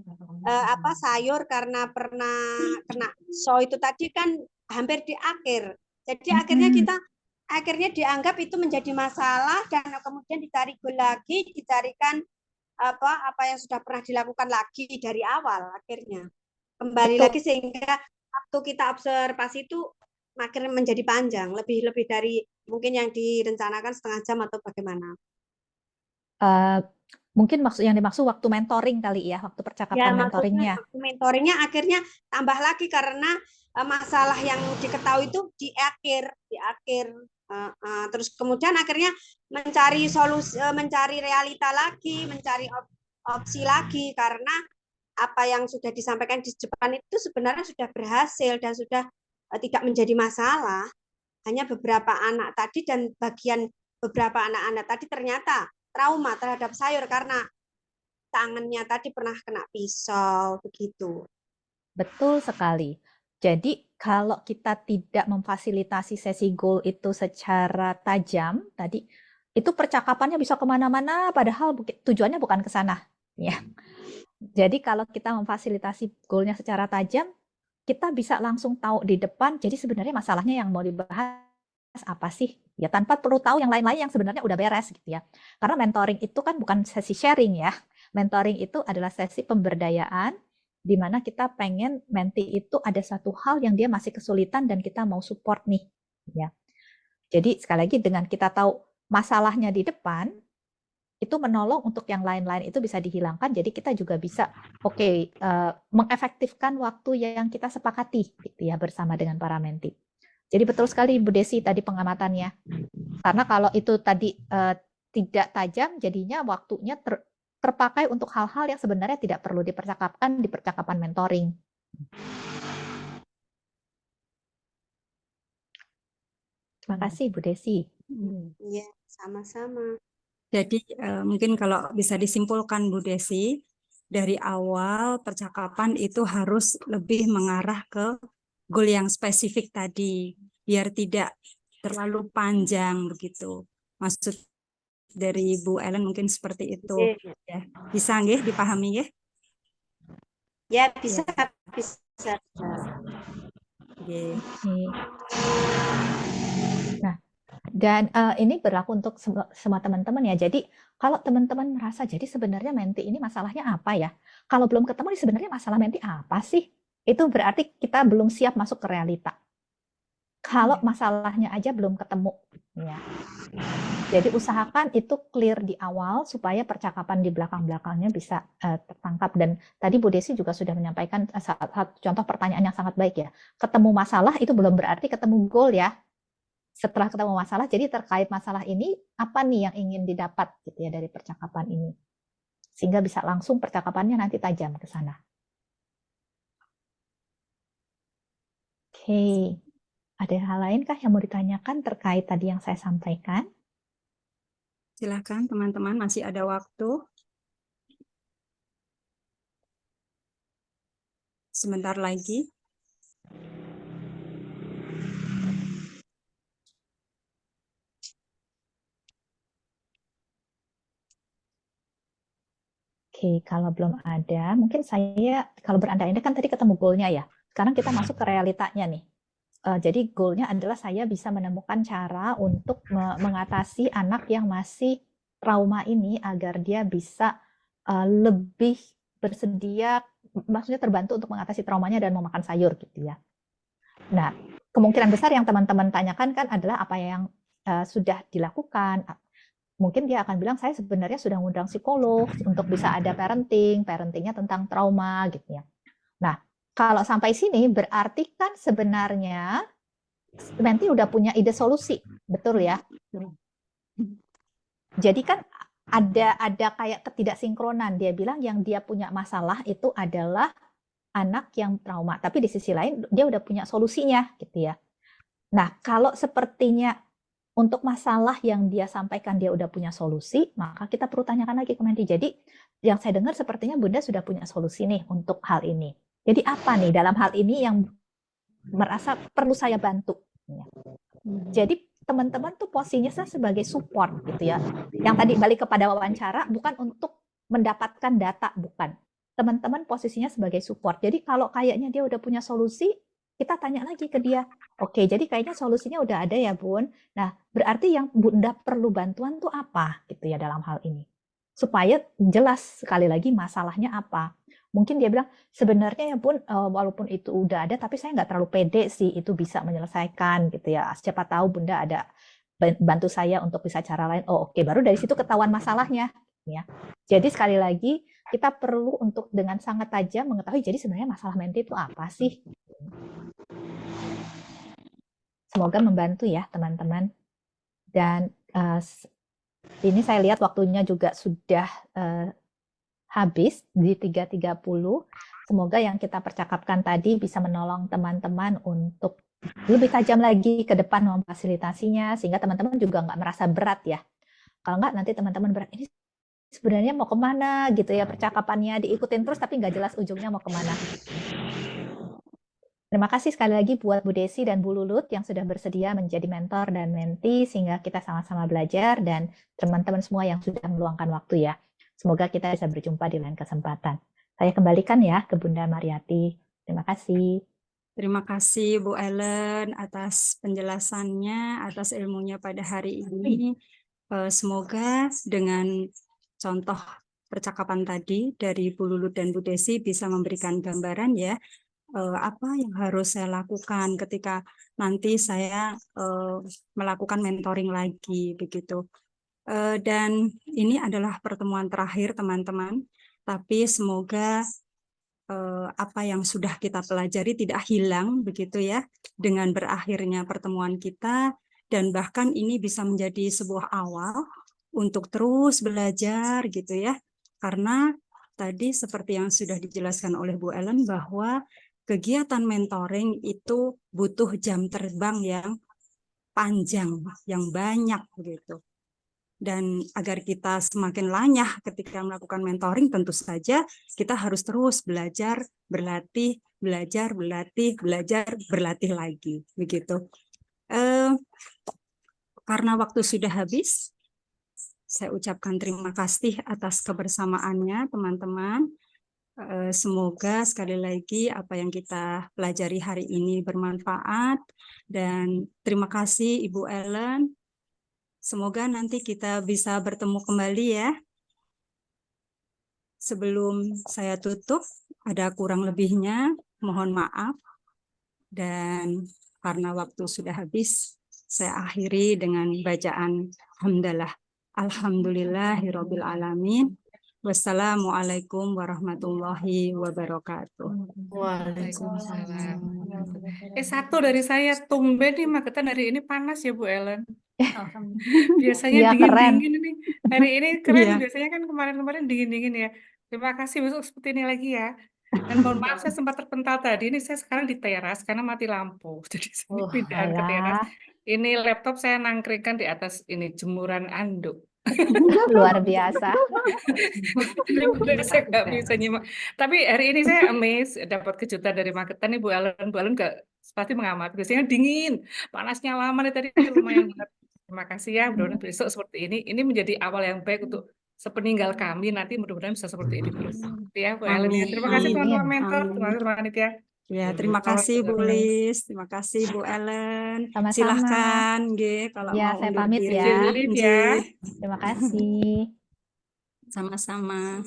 sayur karena pernah kena so itu tadi kan hampir di akhir. Jadi akhirnya dianggap itu menjadi masalah dan kemudian dicari lagi, dicarikan apa yang sudah pernah dilakukan lagi dari awal akhirnya. Kembali lagi sehingga waktu kita observasi itu makin menjadi panjang, lebih dari mungkin yang direncanakan setengah jam atau bagaimana? Mungkin yang dimaksud waktu mentoring kali ya, waktu percakapan mentoringnya. Waktu mentoringnya akhirnya tambah lagi karena masalah yang diketahui itu di akhir. Terus kemudian akhirnya mencari solusi, mencari realita lagi, mencari opsi lagi karena apa yang sudah disampaikan di depan itu sebenarnya sudah berhasil dan sudah tidak menjadi masalah. Hanya beberapa anak tadi dan bagian beberapa anak-anak tadi ternyata trauma terhadap sayur karena tangannya tadi pernah kena pisau begitu. Betul sekali. Jadi kalau kita tidak memfasilitasi sesi goal itu secara tajam tadi, itu percakapannya bisa kemana-mana padahal tujuannya bukan ke sana. Ya. Jadi kalau kita memfasilitasi goalnya secara tajam, kita bisa langsung tahu di depan, jadi sebenarnya masalahnya yang mau dibahas apa sih? Ya tanpa perlu tahu yang lain-lain yang sebenarnya udah beres gitu ya. Karena mentoring itu kan bukan sesi sharing ya. mentoring itu adalah sesi pemberdayaan di mana kita pengen menti itu ada satu hal yang dia masih kesulitan dan kita mau support nih, ya. Jadi sekali lagi dengan kita tahu masalahnya di depan, itu menolong untuk yang lain-lain itu bisa dihilangkan. Jadi kita juga bisa mengefektifkan waktu yang kita sepakati gitu ya bersama dengan para menti. Jadi betul sekali Bu Desi tadi pengamatannya. Karena kalau itu tadi tidak tajam, jadinya waktunya terpakai untuk hal-hal yang sebenarnya tidak perlu dipercakapkan di percakapan mentoring. Terima kasih Bu Desi. Iya, sama-sama. Jadi mungkin kalau bisa disimpulkan Bu Desi, dari awal percakapan itu harus lebih mengarah ke goal yang spesifik tadi, biar tidak terlalu panjang begitu. Maksud dari Bu Ellen mungkin seperti itu. Ya. Bisa nggih dipahami nggih? Ya, bisa, bisa. Nggih. Nah, dan ini berlaku untuk semua teman-teman ya. Jadi kalau teman-teman merasa jadi sebenarnya menti ini masalahnya apa ya? Kalau belum ketemu sebenarnya masalah menti apa sih? Itu berarti kita belum siap masuk ke realita. Kalau masalahnya aja belum ketemu, ya. Jadi usahakan itu clear di awal supaya percakapan di belakang-belakangnya bisa tertangkap. Dan tadi Bu Desi juga sudah menyampaikan satu contoh pertanyaan yang sangat baik ya. Ketemu masalah itu belum berarti ketemu goal ya. Setelah ketemu masalah, jadi terkait masalah ini apa nih yang ingin didapat gitu ya dari percakapan ini, sehingga bisa langsung percakapannya nanti tajam ke sana. Oke, ada hal lain kah yang mau ditanyakan terkait tadi yang saya sampaikan? Silakan teman-teman, masih ada waktu. Sebentar lagi. Oke, kalau belum ada, mungkin saya, kalau berandai-andai kan tadi ketemu goalnya ya. Sekarang kita masuk ke realitanya nih. Jadi goalnya adalah saya bisa menemukan cara untuk mengatasi anak yang masih trauma ini agar dia bisa lebih bersedia, maksudnya terbantu untuk mengatasi traumanya dan mau makan sayur gitu ya. Nah, kemungkinan besar yang teman-teman tanyakan kan adalah apa yang sudah dilakukan. Mungkin dia akan bilang, saya sebenarnya sudah ngundang psikolog untuk bisa ada parentingnya tentang trauma gitu ya. Nah, kalau sampai sini berarti kan sebenarnya Menti udah punya ide solusi, betul ya? Jadi kan ada kayak ketidaksinkronan. Dia bilang yang dia punya masalah itu adalah anak yang trauma, tapi di sisi lain dia udah punya solusinya gitu ya. Nah, kalau sepertinya untuk masalah yang dia sampaikan dia udah punya solusi, maka kita perlu tanyakan lagi ke Menti. Jadi yang saya dengar sepertinya Bunda sudah punya solusi nih untuk hal ini. Jadi apa nih dalam hal ini yang merasa perlu saya bantu? Jadi teman-teman tuh posisinya sebagai support gitu ya. Yang tadi balik kepada wawancara bukan untuk mendapatkan data, bukan. Teman-teman posisinya sebagai support. Jadi kalau kayaknya dia udah punya solusi, kita tanya lagi ke dia, oke, jadi kayaknya solusinya udah ada ya Bun. Nah, berarti yang Bunda perlu bantuan tuh apa gitu ya dalam hal ini. Supaya jelas sekali lagi masalahnya apa. Mungkin dia bilang, sebenarnya ya Bun, walaupun itu udah ada, tapi saya nggak terlalu pede sih itu bisa menyelesaikan gitu ya. Siapa tahu Bunda ada bantu saya untuk bisa cara lain. Oh oke, baru dari situ ketahuan masalahnya. Ya. Jadi sekali lagi, kita perlu untuk dengan sangat tajam mengetahui, jadi sebenarnya masalah menti itu apa sih? Semoga membantu ya teman-teman. Dan ini saya lihat waktunya juga sudah habis di 3.30. Semoga yang kita percakapkan tadi bisa menolong teman-teman untuk lebih tajam lagi ke depan memfasilitasinya, sehingga teman-teman juga nggak merasa berat ya. Kalau nggak nanti teman-teman berat, ini sebenarnya mau kemana gitu ya percakapannya, diikutin terus tapi nggak jelas ujungnya mau kemana. Terima kasih sekali lagi buat Bu Desi dan Bu Lulut yang sudah bersedia menjadi mentor dan menti sehingga kita sama-sama belajar, dan teman-teman semua yang sudah meluangkan waktu ya. Semoga kita bisa berjumpa di lain kesempatan. Saya kembalikan ya ke Bunda Mariati. Terima kasih. Terima kasih Bu Ellen atas penjelasannya, atas ilmunya pada hari ini. Semoga dengan contoh percakapan tadi dari Bu Lulu dan Bu Desi bisa memberikan gambaran ya, apa yang harus saya lakukan ketika nanti saya melakukan mentoring lagi begitu. Dan ini adalah pertemuan terakhir teman-teman, tapi semoga apa yang sudah kita pelajari tidak hilang begitu ya dengan berakhirnya pertemuan kita, dan bahkan ini bisa menjadi sebuah awal untuk terus belajar gitu ya, karena tadi seperti yang sudah dijelaskan oleh Bu Ellen bahwa kegiatan mentoring itu butuh jam terbang yang panjang, yang banyak begitu. Dan agar kita semakin lanyah ketika melakukan mentoring, tentu saja kita harus terus belajar, berlatih, belajar, berlatih, belajar, berlatih lagi, begitu. Karena waktu sudah habis, saya ucapkan terima kasih atas kebersamaannya, teman-teman. Semoga sekali lagi apa yang kita pelajari hari ini bermanfaat, dan terima kasih Ibu Ellen. Semoga nanti kita bisa bertemu kembali ya. Sebelum saya tutup, ada kurang lebihnya, mohon maaf. Dan karena waktu sudah habis, saya akhiri dengan bacaan hamdalah. Alhamdulillahirabbil alamin. Wassalamualaikum warahmatullahi wabarakatuh. Waalaikumsalam. Satu dari saya, tumben nih Magetan hari ini panas ya Bu Ellen. Biasanya Iya, keren. dingin-dingin ini. Hari ini keren, Iya. biasanya kan kemarin-kemarin dingin-dingin ya. Terima kasih, besok seperti ini lagi ya. Dan mohon maaf saya sempat terpental tadi, ini saya sekarang di teras karena mati lampu. Jadi saya pindahan ke teras. Alah, Ini laptop saya nangkringkan di atas ini jemuran anduk. luar biasa. Bener-bener saya nggak bisa nyimak. Tapi hari ini saya amazed dapat kejutan dari Magetan nih Bu Ellen. Bu Ellen nggak pasti mengamati. Biasanya dingin, panasnya lama nih tadi lumayan banget. Terima kasih ya. Mudah-mudahan besok seperti ini. Ini menjadi awal yang baik untuk sepeninggal kami. Nanti mudah-mudahan bisa seperti ini terus. Ya Bu Ellen ya. Terima kasih teman-teman mentor. Terima kasih teman panitia. Ya, terima kasih Bu Lis, terima kasih Bu Ellen. Sama-sama. Silahkan, nggih, kalau Ya, mau saya undur pamit diri. ya. Live ya. Nggih, Terima kasih. sama-sama.